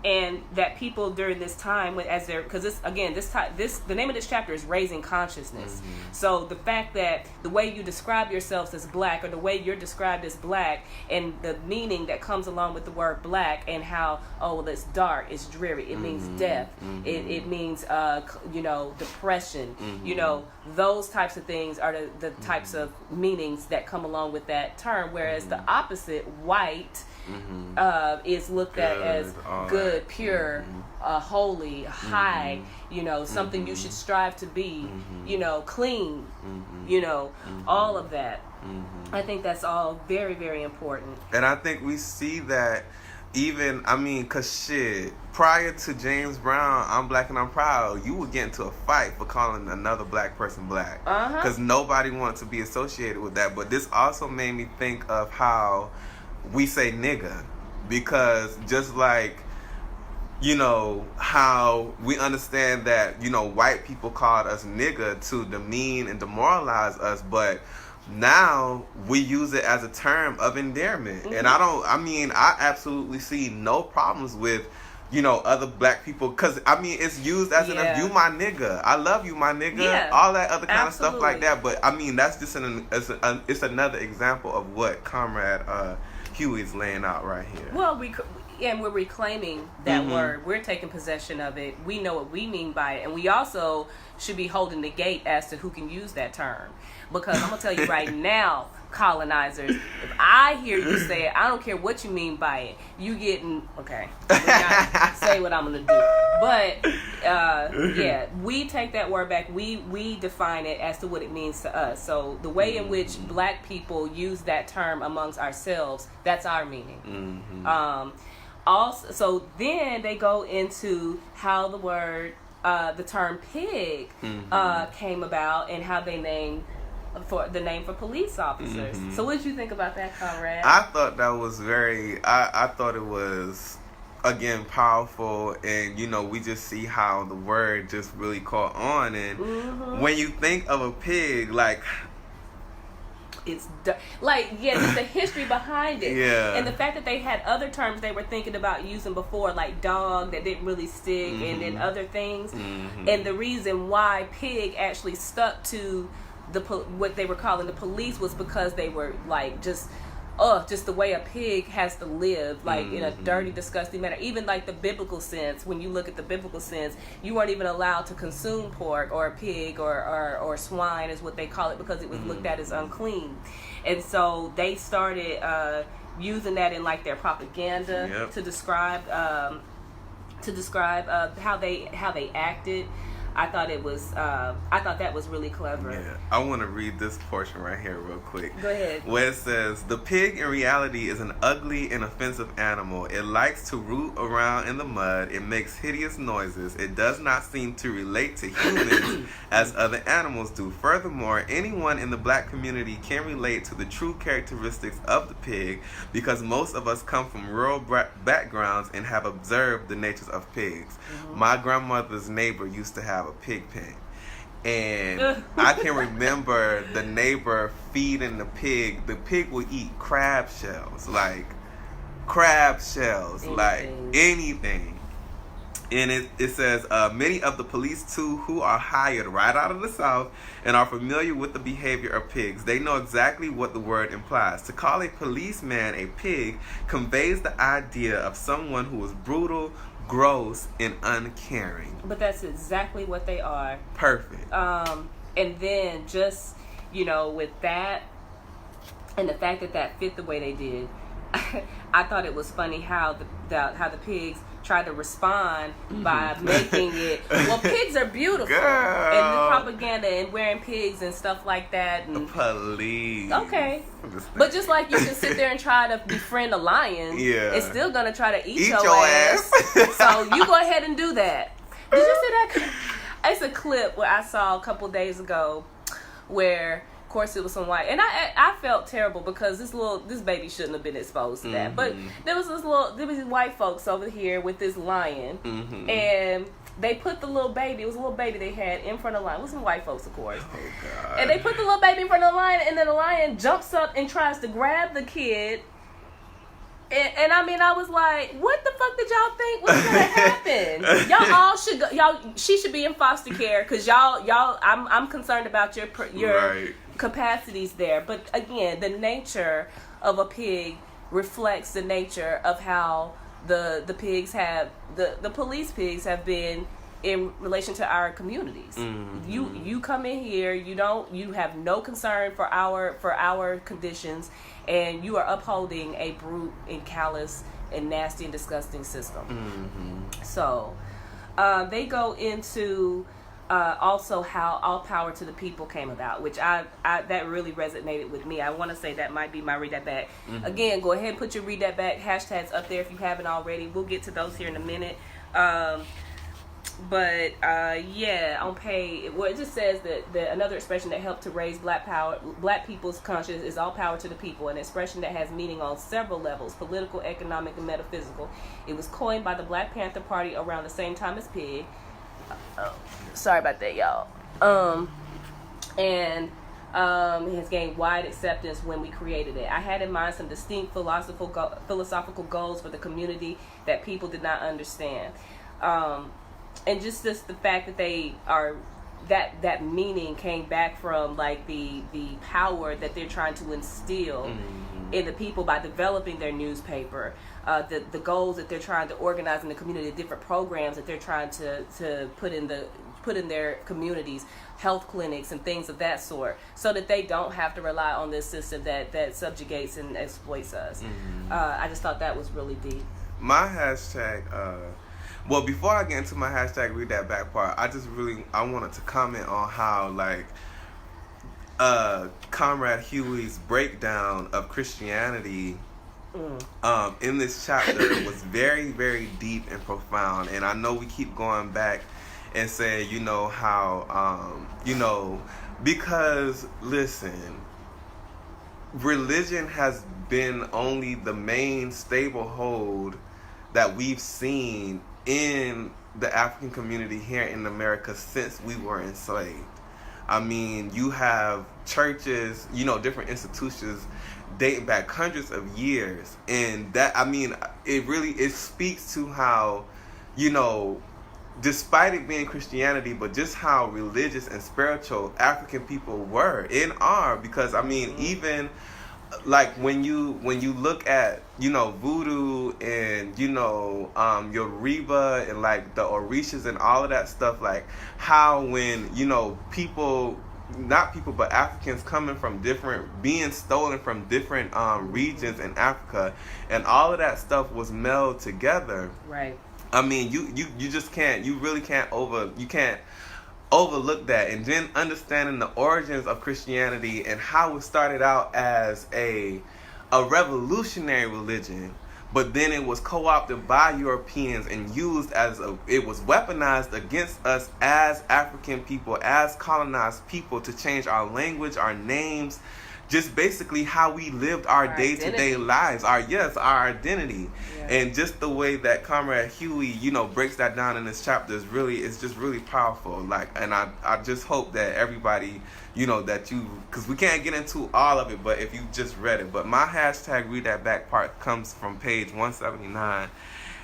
and that people during this time, because the name of this chapter is raising consciousness. So the fact that the way you describe yourselves as black, or the way you're described as black, and the meaning that comes along with the word black, and how it's dark, it's dreary, it means death, it means depression, those types of things are the types of meanings that come along with that term, whereas the opposite, white, is looked at as good, pure, holy, high, something you should strive to be, clean, all of that. I think that's all very, very important. And I think we see that even, because shit, prior to James Brown, I'm Black and I'm Proud, you would get into a fight for calling another black person black. Because nobody wants to be associated with that. But this also made me think of how we say nigga, because just like, how we understand that, white people called us nigga to demean and demoralize us, but now we use it as a term of endearment. And I absolutely see no problems with other black people, because I mean it's used as Yeah. you my nigga, I love you my nigga, Yeah, all that other kind absolutely. of stuff like that. But I mean that's just it's another example of what Comrade Huey's laying out right here. Well, we're reclaiming that word. We're taking possession of it. We know what we mean by it, and we also should be holding the gate as to who can use that term. Because I'm gonna tell you right now, colonizers, if I hear you say it, I don't care what you mean by it. You getting okay? I'm not say what I'm gonna do, but yeah, we take that word back. We define it as to what it means to us. So the way in which black people use that term amongst ourselves, that's our meaning. Also, so then they go into how the word, the term pig, came about and how they named for the name for police officers. So what did you think about that, Conrad? I thought that was I thought it was, again, powerful, and we just see how the word just really caught on. And when you think of a pig, like it's just the history behind it, yeah, and the fact that they had other terms they were thinking about using before, like dog, that didn't really stick, and then other things. And the reason why pig actually stuck to what they were calling the police was because they were like just the way a pig has to live, like in a dirty, disgusting manner. Even like the biblical sense, when you look at the biblical sense, you weren't even allowed to consume pork or a pig or swine is what they call it, because it was looked at as unclean. And so they started using that in like their propaganda to describe how they acted. I thought that was really clever. Yeah, I want to read this portion right here real quick. Go ahead. Where it says, "The pig in reality is an ugly and offensive animal. It likes to root around in the mud. It makes hideous noises. It does not seem to relate to humans as other animals do. Furthermore, anyone in the black community can relate to the true characteristics of the pig because most of us come from rural backgrounds and have observed the natures of pigs. My grandmother's neighbor used to have a pig pen, and I can remember the neighbor feeding the pig. The pig would eat crab shells, like anything. And it says, many of the police too, who are hired right out of the South and are familiar with the behavior of pigs, they know exactly what the word implies. To call a policeman a pig conveys the idea of someone who is brutal, gross, and uncaring. But that's exactly what they are. Perfect. And then just, with that, and the fact that fit the way they did, I thought it was funny how the pigs tried to respond by making it, well, pigs are beautiful. Girl. And the propaganda and wearing pigs and stuff like that. And, police. Okay. But just like you can sit there and try to befriend a lion, it's still going to try to eat your ass. So you go ahead and do that. Did you see that? It's a clip where I saw a couple days ago where, of course, it was some white, and I felt terrible because this baby shouldn't have been exposed to that. But there was these white folks over here with this lion, and they put the little baby. It was a little baby they had in front of the lion. It was some white folks, of course. Oh God! And they put the little baby in front of the lion, and then the lion jumps up and tries to grab the kid. And I mean, I was like, what the fuck did y'all think was gonna happen? Y'all all should go, she should be in foster care, because y'all I'm concerned about your right. capacities there. But again, the nature of a pig reflects the nature of how the pigs have the police pigs have been in relation to our communities. You come in here, you have no concern for our conditions, and you are upholding a brute and callous and nasty and disgusting system. So they go into also how all power to the people came about, which I that really resonated with me. I want to say that might be my read that back. Again, go ahead and put your read that back hashtags up there if you haven't already. We'll get to those here in a minute. But on page, well, it just says that another expression that helped to raise black people's conscience is all power to the people, an expression that has meaning on several levels: political, economic, and metaphysical. It was coined by the Black Panther Party around the same time as pig. Sorry about that, y'all. And It has gained wide acceptance when we created it. I had in mind some distinct philosophical goals for the community that people did not understand. And just the fact that they are, that meaning came back from like the power that they're trying to instill in the people by developing their newspaper, the goals that they're trying to organize in the community, the different programs that they're trying to put in their communities, health clinics and things of that sort, so that they don't have to rely on this system that subjugates and exploits us. I just thought that was really deep. My hashtag, well, before I get into my hashtag read that back part, I wanted to comment on how, like, Comrade Huey's breakdown of Christianity in this chapter was very, very deep and profound. And I know we keep going back and saying, you know, how, because, listen, religion has been only the main stable hold that we've seen in the African community here in America since we were enslaved. I mean, you have churches, different institutions dating back hundreds of years. And that, I mean, it speaks to how, despite it being Christianity, but just how religious and spiritual African people were and are. Because, I mean, even like when you look at, voodoo and, Yoruba and like the Orishas and all of that stuff, like how when, but Africans coming from being stolen from different regions in Africa, and all of that stuff was melded together. Right. I mean, you just can't, you can't overlook that. And then understanding the origins of Christianity and how it started out as a revolutionary religion, but then it was co-opted by Europeans and used it was weaponized against us as African people, as colonized people, to change our language, our names, just basically how we lived our day-to-day lives, our identity. Yeah. And just the way that Comrade Huey, breaks that down in this chapter is just really powerful. Like, and I just hope that everybody, because we can't get into all of it, but if you just read it. But my hashtag read that back part comes from page 179.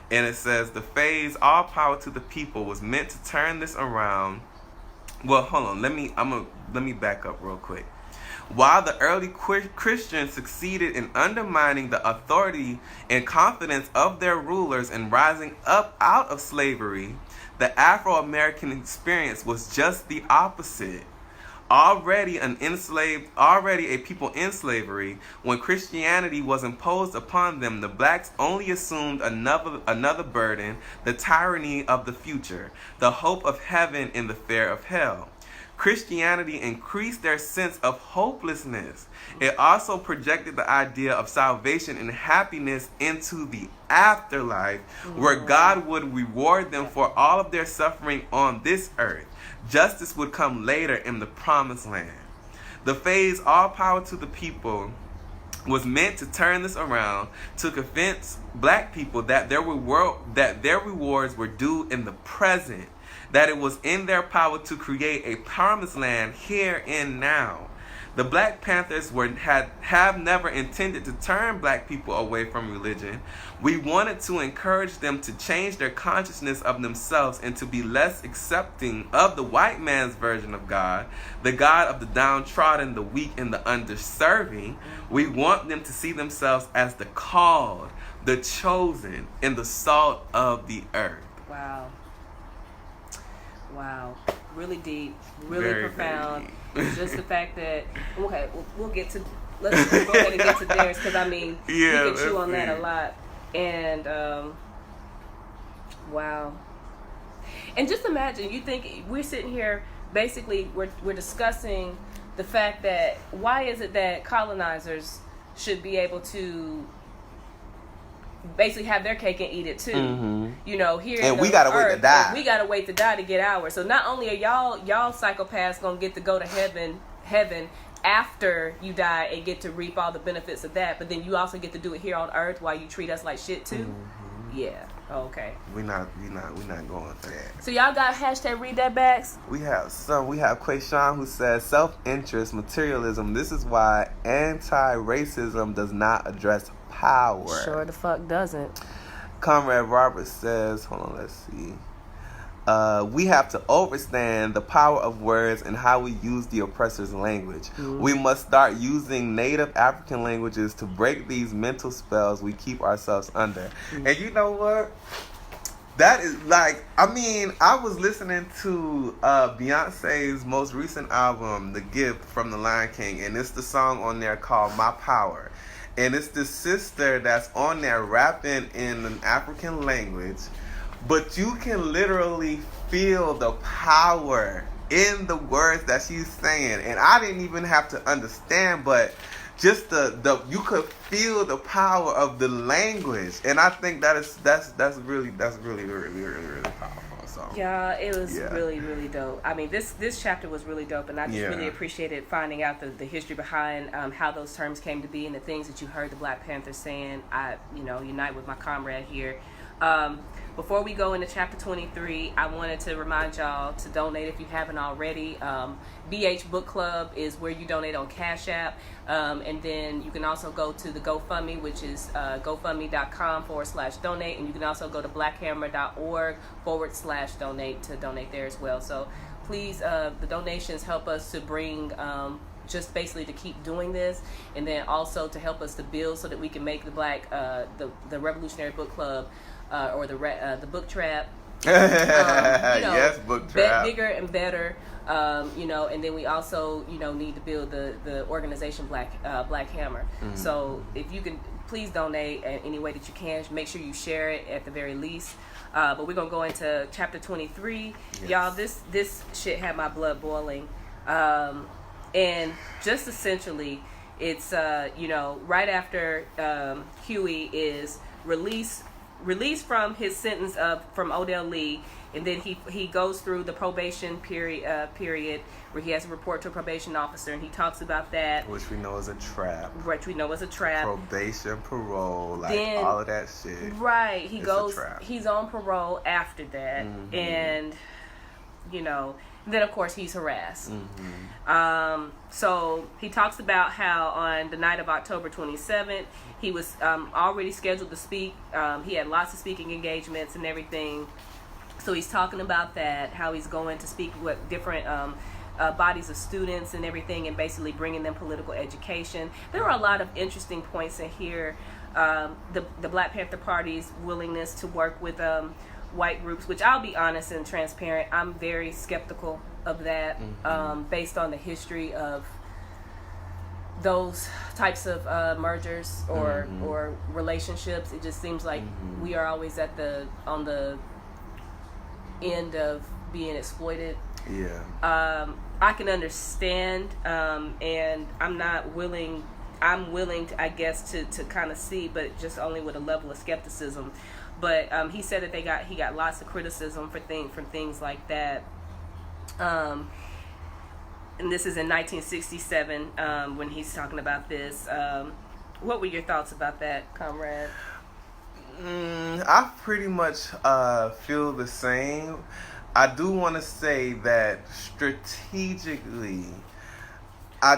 And it says, the phrase, all power to the people, was meant to turn this around. Well, hold on. Let me back up real quick. While the early Christians succeeded in undermining the authority and confidence of their rulers and rising up out of slavery, the Afro-American experience was just the opposite. Already a people in slavery, when Christianity was imposed upon them, the blacks only assumed another burden, the tyranny of the future, the hope of heaven in the fear of hell. Christianity increased their sense of hopelessness. It also projected the idea of salvation and happiness into the afterlife, where God would reward them for all of their suffering on this earth. Justice would come later in the promised land. The phrase, all power to the people, was meant to turn this around, to convince black people that their rewards were due in the present, that it was in their power to create a promised land here and now. The Black Panthers have never intended to turn black people away from religion. We wanted to encourage them to change their consciousness of themselves and to be less accepting of the white man's version of God, the God of the downtrodden, the weak, and the underserving. We want them to see themselves as the called, the chosen, and the salt of the earth. Wow. Really deep, really very, profound. very Just the fact that, okay, we'll get to, let's go ahead and get to theirs, because I mean, you can chew on that a lot. And, wow. And just imagine, you think, we're sitting here, basically, we're discussing the fact that, why is it that colonizers should be able to basically have their cake and eat it too, here. And we gotta wait to die. We gotta wait to die to get ours. So not only are y'all psychopaths gonna get to go to heaven after you die and get to reap all the benefits of that, but then you also get to do it here on earth while you treat us like shit too. Yeah. Okay. We not going for that. So y'all got hashtag read that backs? We have Quayshawn who says self-interest, materialism. This is why anti-racism does not address power. Sure the fuck doesn't. Comrade Robert says, hold on, let's see. We have to understand the power of words and how we use the oppressor's language. Mm-hmm. We must start using native African languages to break these mental spells we keep ourselves under. Mm-hmm. And you know what? That is like, I mean, I was listening to Beyonce's most recent album, The Gift from The Lion King, and it's the song on there called My Power. And it's this sister that's on there rapping in an African language. But you can literally feel the power in the words that she's saying. And I didn't even have to understand, but just the you could feel the power of the language. And I think that's really powerful. So yeah, it was really, really dope. I mean, this chapter was really dope, and I just really appreciated finding out the history behind how those terms came to be and the things that you heard the Black Panthers saying. I unite with my comrade here. Before we go into chapter 23, I wanted to remind y'all to donate if you haven't already. BH Book Club is where you donate on Cash App. And then you can also go to the GoFundMe, which is gofundme.com/donate. And you can also go to blackhammer.org/donate to donate there as well. So please, the donations help us to bring just basically to keep doing this, and then also to help us to build so that we can make the the Revolutionary Book Club or the Book Trap yes, Book Trap, bigger and better. And then we also need to build the organization Black Hammer. Mm-hmm. So if you can please donate in any way that you can, make sure you share it at the very least. But we're gonna go into chapter 23. Yes. Y'all, this shit had my blood boiling. And just essentially, it's right after Huey is released from his sentence from Odell Lee, and then he goes through the probation period where he has to report to a probation officer, and he talks about that, which we know is a trap. Probation, parole, then, all of that shit. Right, he's on parole after that, mm-hmm. and then of course he's harassed. Mm-hmm. So he talks about how on the night of October 27th, he was already scheduled to speak. He had lots of speaking engagements and everything. So he's talking about that, how he's going to speak with different bodies of students and everything, and basically bringing them political education. There are a lot of interesting points in here. The Black Panther Party's willingness to work with white groups, which I'll be honest and transparent, I'm very skeptical of that, mm-hmm. Based on the history of those types of mergers or mm-hmm. or relationships. It just seems like mm-hmm. we are always on the end of being exploited. I can understand, and I'm willing to, I guess, to kind of see, but just only with a level of skepticism. But he said that he got lots of criticism from things like that. And this is in 1967 when he's talking about this. What were your thoughts about that, comrade? I pretty much feel the same. I do want to say that strategically, I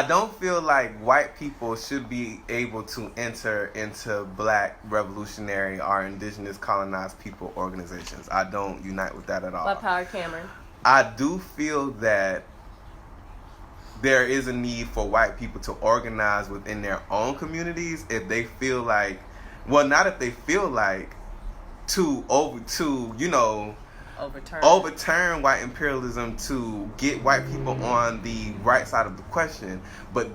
don't feel like white people should be able to enter into Black revolutionary or indigenous colonized people organizations. I don't unite with that at all. Black Power Cameron. I do feel that there is a need for white people to organize within their own communities if they feel like, well, not if they feel like, to overturn white imperialism to get white people on the right side of the question. But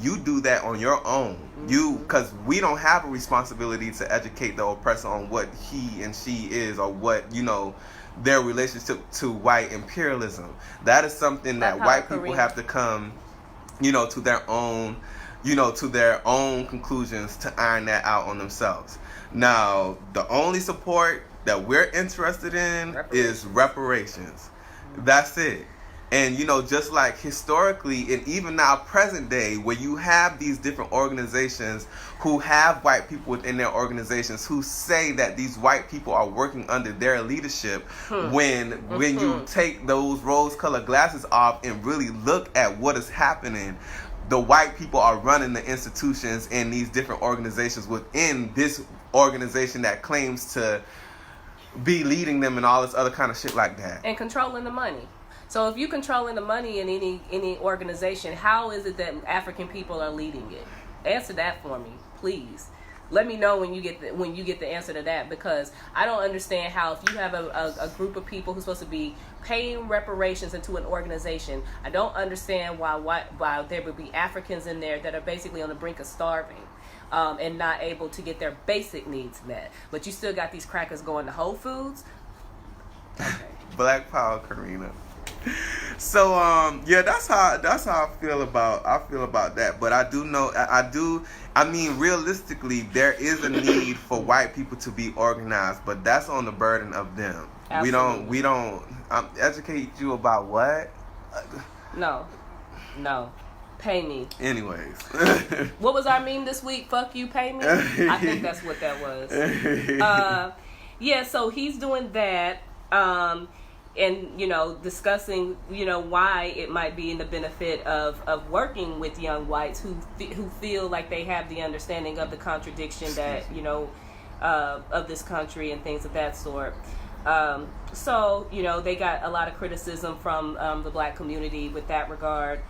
you do that on your own. Because we don't have a responsibility to educate the oppressor on what he and she is, or what, their relationship to white imperialism. That is something that white people have to come, to their own, to their own conclusions to iron that out on themselves. Now, the only support that we're interested in is reparations. That's it. And, you know, just like historically and even now present day, where you have these different organizations who have white people within their organizations who say that these white people are working under their leadership, when you take those rose-colored glasses off and really look at what is happening, the white people are running the institutions and these different organizations within this organization that claims to be leading them and all this other kind of shit like that. And controlling the money. So if you're controlling the money in any organization, how is it that African people are leading it? Answer that for me, please. Let me know when you get the answer to that, because I don't understand how, if you have a group of people who's supposed to be paying reparations into an organization, I don't understand why there would be Africans in there that are basically on the brink of starving. And not able to get their basic needs met. But you still got these crackers going to Whole Foods. Okay. Black Power, Karina. So yeah, that's how I feel about that. But I mean realistically there is a need for white people to be organized, but that's on the burden of them. Absolutely. We don't educate you about what? No. Pay me. Anyways. What was our meme this week? Fuck you, pay me? I think that's what that was. Yeah, so he's doing that. And, you know, discussing, you know, why it might be in the benefit of working with young whites who feel like they have the understanding of the contradiction that, you know, of this country and things of that sort. So, you know, they got a lot of criticism from the black community with that regard.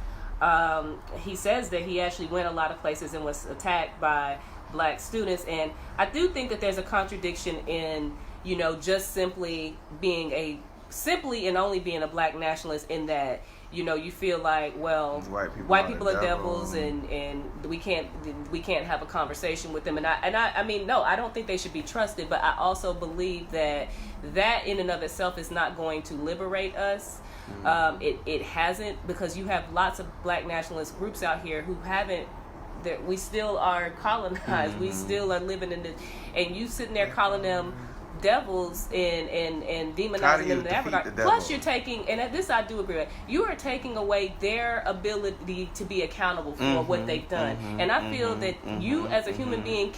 He says that he actually went a lot of places and was attacked by black students. And I do think that there's a contradiction in, you know, just simply and only being a black nationalist, in that, you know, you feel like, well, white people are devils and we can't have a conversation with them. And I mean, no, I don't think they should be trusted, but I also believe that in and of itself is not going to liberate us. It hasn't, because you have lots of black nationalist groups out here who haven't, that we still are colonized. We still are living in this, and you sitting there calling them devils and demonizing them in that regard. Plus you're taking, and at this I do agree with, you are taking away their ability to be accountable for what they've done. And I feel that you as a human being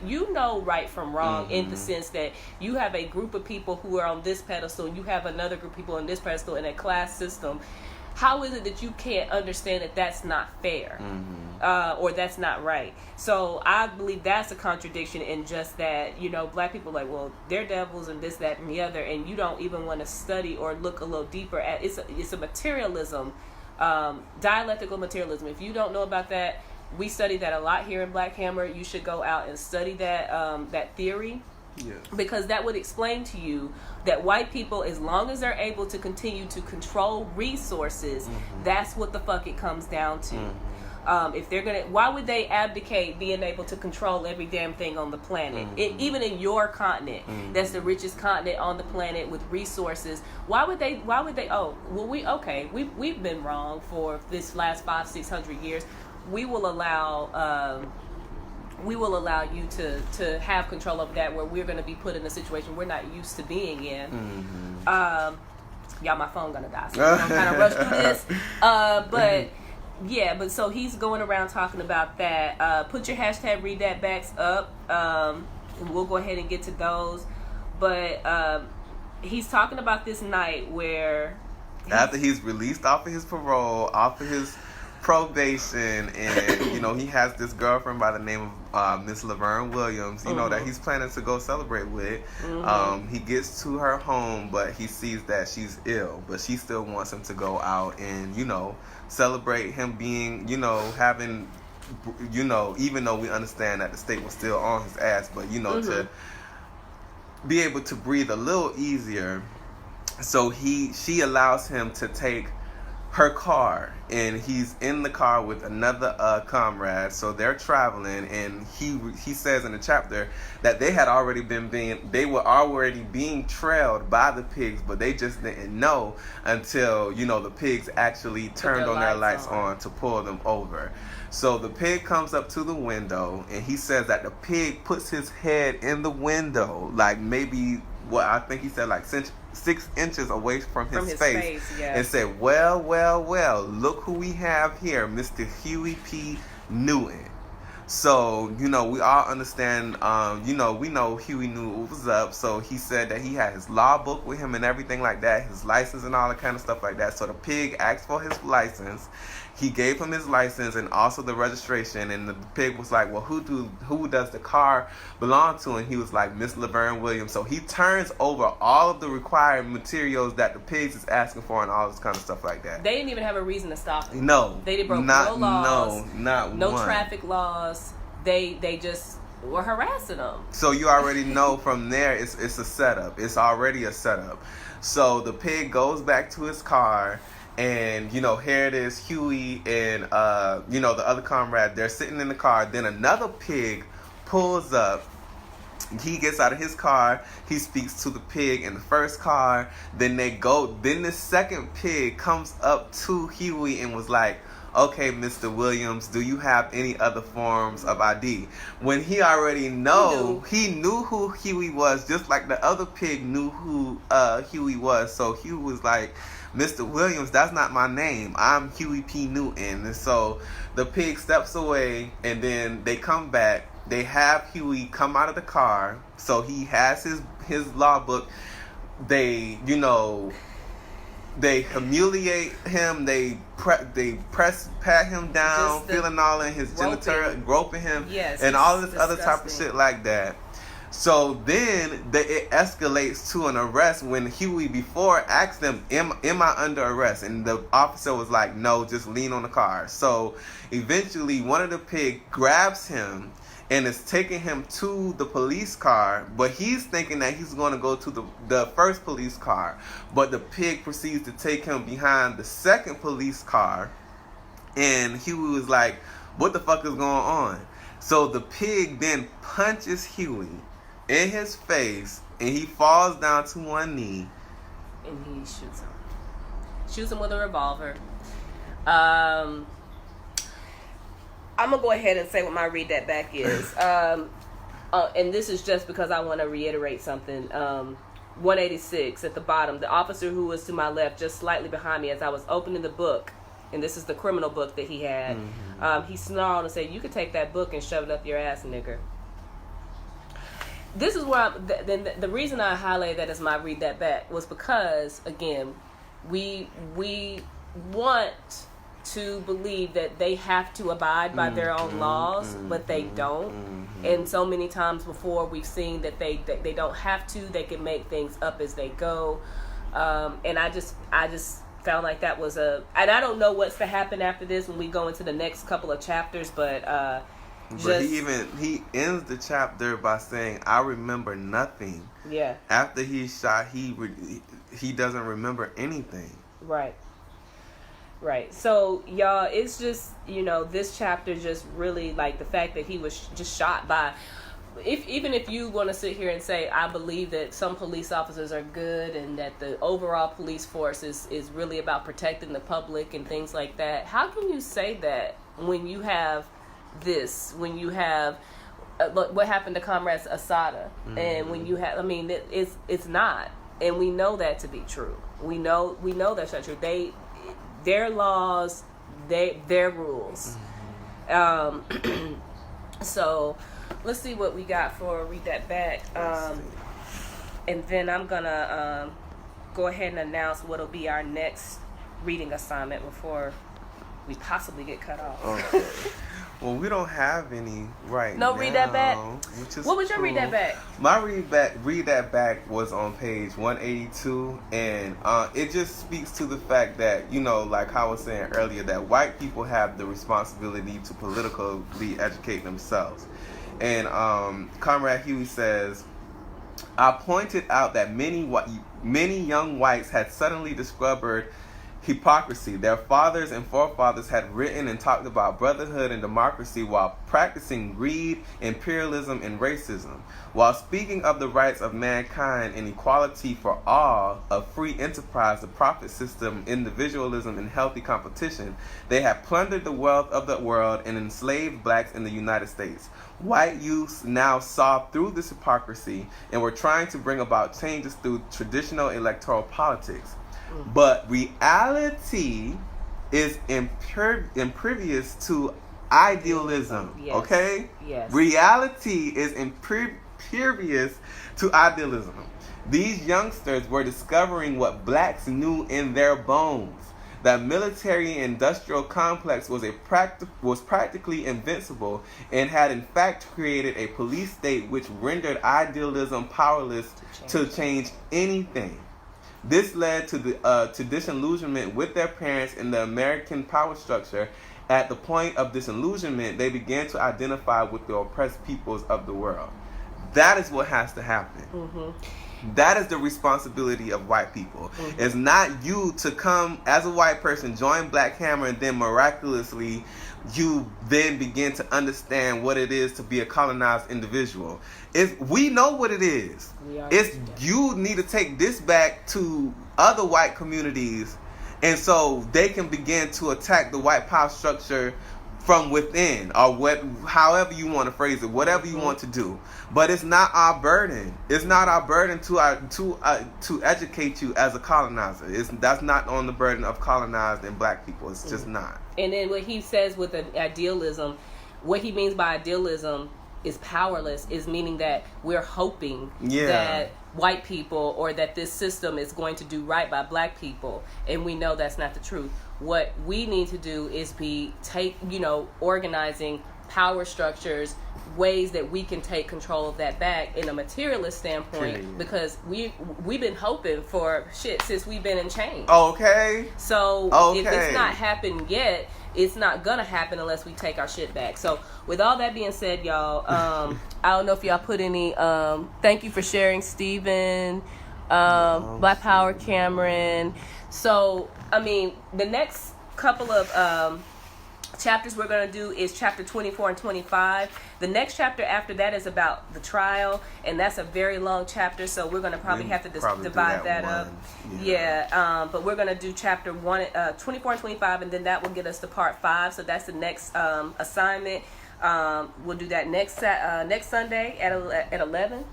you know right from wrong, in the sense that you have a group of people who are on this pedestal, and you have another group of people on this pedestal in a class system. How is it that you can't understand that that's not fair, or that's not right? So I believe that's a contradiction in just that, you know, black people are like, well, they're devils and this, that, and the other, and you don't even want to study or look a little deeper at it's a materialism, dialectical materialism. If you don't know about that, we study that a lot here in Black Hammer. You should go out and study that theory. Yes. Because that would explain to you that white people, as long as they're able to continue to control resources, that's what the fuck it comes down to. If they're gonna, why would they abdicate being able to control every damn thing on the planet? Even in your continent, that's the richest continent on the planet with resources. Why would they? Oh, well, we've been wrong for this last 500-600 years. We will allow you to have control over that, where we're going to be put in a situation we're not used to being in. Y'all, my phone gonna die, so I'm kind of rush through this. But so he's going around talking about that. Put your hashtag read that backs up, and we'll go ahead and get to those. But he's talking about this night where after he's released off of his parole, off of his probation, and you know, he has this girlfriend by the name of Miss Laverne Williams, you know, that he's planning to go celebrate with. He gets to her home, but he sees that she's ill, but she still wants him to go out and, you know, celebrate him being, you know, having, you know, even though we understand that the state was still on his ass, but, you know, to be able to breathe a little easier. So she allows him to take her car, and he's in the car with another comrade. So they're traveling, and he says in the chapter that they were already being trailed by the pigs, but they just didn't know until, you know, the pigs actually turned on their lights on to pull them over. So the pig comes up to the window, and he says that the pig puts his head in the window, like maybe what I think he said, like 6 inches away from his face, yeah. and said, well, look who we have here, Mr. Huey P. Newton. So, we all understand, we know Huey knew what was up. So he said that he had his law book with him and everything like that, his license and all that kind of stuff like that. So the pig asked for his license. He gave him his license and also the registration. And the pig was like, well, who does the car belong to? And he was like, Miss Laverne Williams. So he turns over all of the required materials that the pigs is asking for and all this kind of stuff like that. They didn't even have a reason to stop him. No. They didn't broke no laws. No traffic laws. They just were harassing them. So you already know from there it's a setup. It's already a setup. So the pig goes back to his car. And, here it is, Huey and, the other comrade, they're sitting in the car. Then another pig pulls up. He gets out of his car. He speaks to the pig in the first car. Then the second pig comes up to Huey and was like, okay, Mr. Williams, do you have any other forms of ID? When he already he knew who Huey was, just like the other pig knew who Huey was. So Huey was like, Mr. Williams, that's not my name. I'm Huey P. Newton. And so the pig steps away, and then they come back. They have Huey come out of the car. So he has his law book. They humiliate him. They pat him down, feeling all in his genitalia, groping him, and all this other type of shit like that. So then it escalates to an arrest when Huey before asked them, am I under arrest? And the officer was like, no, just lean on the car. So eventually one of the pigs grabs him and is taking him to the police car, but he's thinking that he's going to go to the first police car. But the pig proceeds to take him behind the second police car, and Huey was like, what the fuck is going on? So the pig then punches Huey in his face, and he falls down to one knee. And he shoots him. Shoots him with a revolver. I'm going to go ahead and say what my read that back is. And this is just because I want to reiterate something. 186 at the bottom. The officer who was to my left, just slightly behind me as I was opening the book, and this is the criminal book that he had, he snarled and said, you could take that book and shove it up your ass, nigger. This is where the reason I highlighted that as my read that back was because, again, we want to believe that they have to abide by their own laws, but they don't. And so many times before we've seen that they don't have to. They can make things up as they go. And I just found like that was and I don't know what's to happen after this when we go into the next couple of chapters, but he ends the chapter by saying, I remember nothing. Yeah. After he's shot, he doesn't remember anything. Right. So, y'all, it's just, this chapter just really, like, the fact that he was just shot by, even if you want to sit here and say, I believe that some police officers are good and that the overall police force is really about protecting the public and things like that, how can you say that when you have this, when you have what happened to Comrade Asada, and when you have, it's not, and we know that to be true. We know that's not true. Their laws, their rules. So let's see what we got for read that back, and then I'm gonna go ahead and announce what'll be our next reading assignment before we possibly get cut off. Okay. Well, we don't have any right now. No, read that back. What was your cool. read that back? My read that back was on page 182, and it just speaks to the fact that, like how I was saying earlier, that white people have the responsibility to politically educate themselves. And Comrade Huey says, I pointed out that many young whites had suddenly discovered hypocrisy. Their fathers and forefathers had written and talked about brotherhood and democracy while practicing greed, imperialism, and racism. While speaking of the rights of mankind and equality for all, of free enterprise, the profit system, individualism, and healthy competition, they had plundered the wealth of the world and enslaved blacks in the United States. White youths now saw through this hypocrisy and were trying to bring about changes through traditional electoral politics. But reality is impervious to idealism. Yes. Okay? Yes. Reality is impervious to idealism. These youngsters were discovering what blacks knew in their bones. That military-industrial complex was practically invincible and had in fact created a police state which rendered idealism powerless to change anything. This led to disillusionment with their parents in the American power structure. At the point of disillusionment, they began to identify with the oppressed peoples of the world. That is what has to happen. Mm-hmm. That is the responsibility of white people. Mm-hmm. It's not you to come as a white person, join Black Hammer, and then miraculously you then begin to understand what it is to be a colonized individual. We know what it is. You need to take this back to other white communities, and so they can begin to attack the white power structure from within, or however you want to phrase it, whatever you want to do. But it's not our burden. It's not our burden to educate you as a colonizer. That's not on the burden of colonized and black people. It's just not. And then what he says with the idealism, what he means by idealism is powerless, is meaning that we're hoping that white people or that this system is going to do right by black people, and we know that's not the truth. What we need to do is organizing power structures, ways that we can take control of that back in a materialist standpoint, because we've been hoping for shit since we've been in chains. Okay. So if it's not happened yet, it's not gonna happen unless we take our shit back. So with all that being said, y'all, I don't know if y'all put any thank you for sharing, Steven, Black Power, Cameron. So I mean, the next couple of chapters we're going to do is chapter 24 and 25. The next chapter after that is about the trial, and that's a very long chapter, so we're going to probably have to divide that up. But we're going to do chapter 24 and 25, and then that will get us to part 5. So that's the next assignment. We'll do that next Sunday at 11.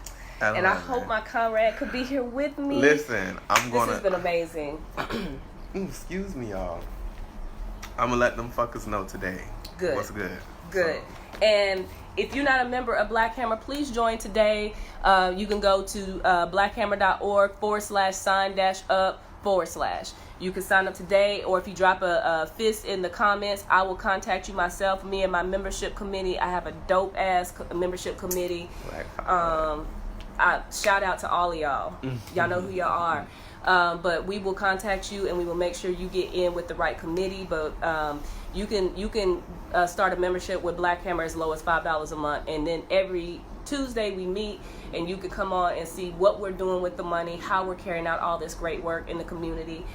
And I hope my comrade could be here with me. Listen, This has been amazing. Excuse me, y'all. I'm going to let them fuckers know today. Good. What's good. Good. So. And if you're not a member of Black Hammer, please join today. You can go to blackhammer.org/sign-up/. You can sign up today, or if you drop a fist in the comments, I will contact you myself. Me and my membership committee. I have a dope-ass membership committee. I shout out to all of y'all. Y'all know who y'all are. But we will contact you, and we will make sure you get in with the right committee. But you can start a membership with Black Hammer as low as $5 a month, and then every Tuesday we meet, and you can come on and see what we're doing with the money, how we're carrying out all this great work in the community.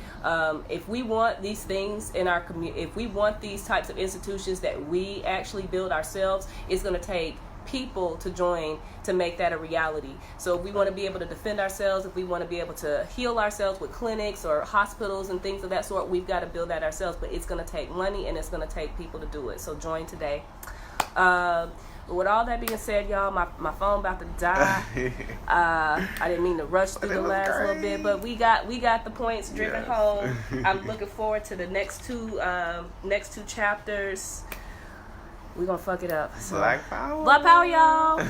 If we want these things in our community, if we want these types of institutions that we actually build ourselves, it's going to take people to join to make that a reality. So if we want to be able to defend ourselves, if we want to be able to heal ourselves with clinics or hospitals and things of that sort, we've got to build that ourselves. But it's going to take money, and it's going to take people to do it. So join today. With all that being said, y'all, my phone about to die. I didn't mean to rush through the last little bit, but we got the points driven home. I'm looking forward to the next two chapters. We're gonna fuck it up. So. Black Power. Black Power, y'all.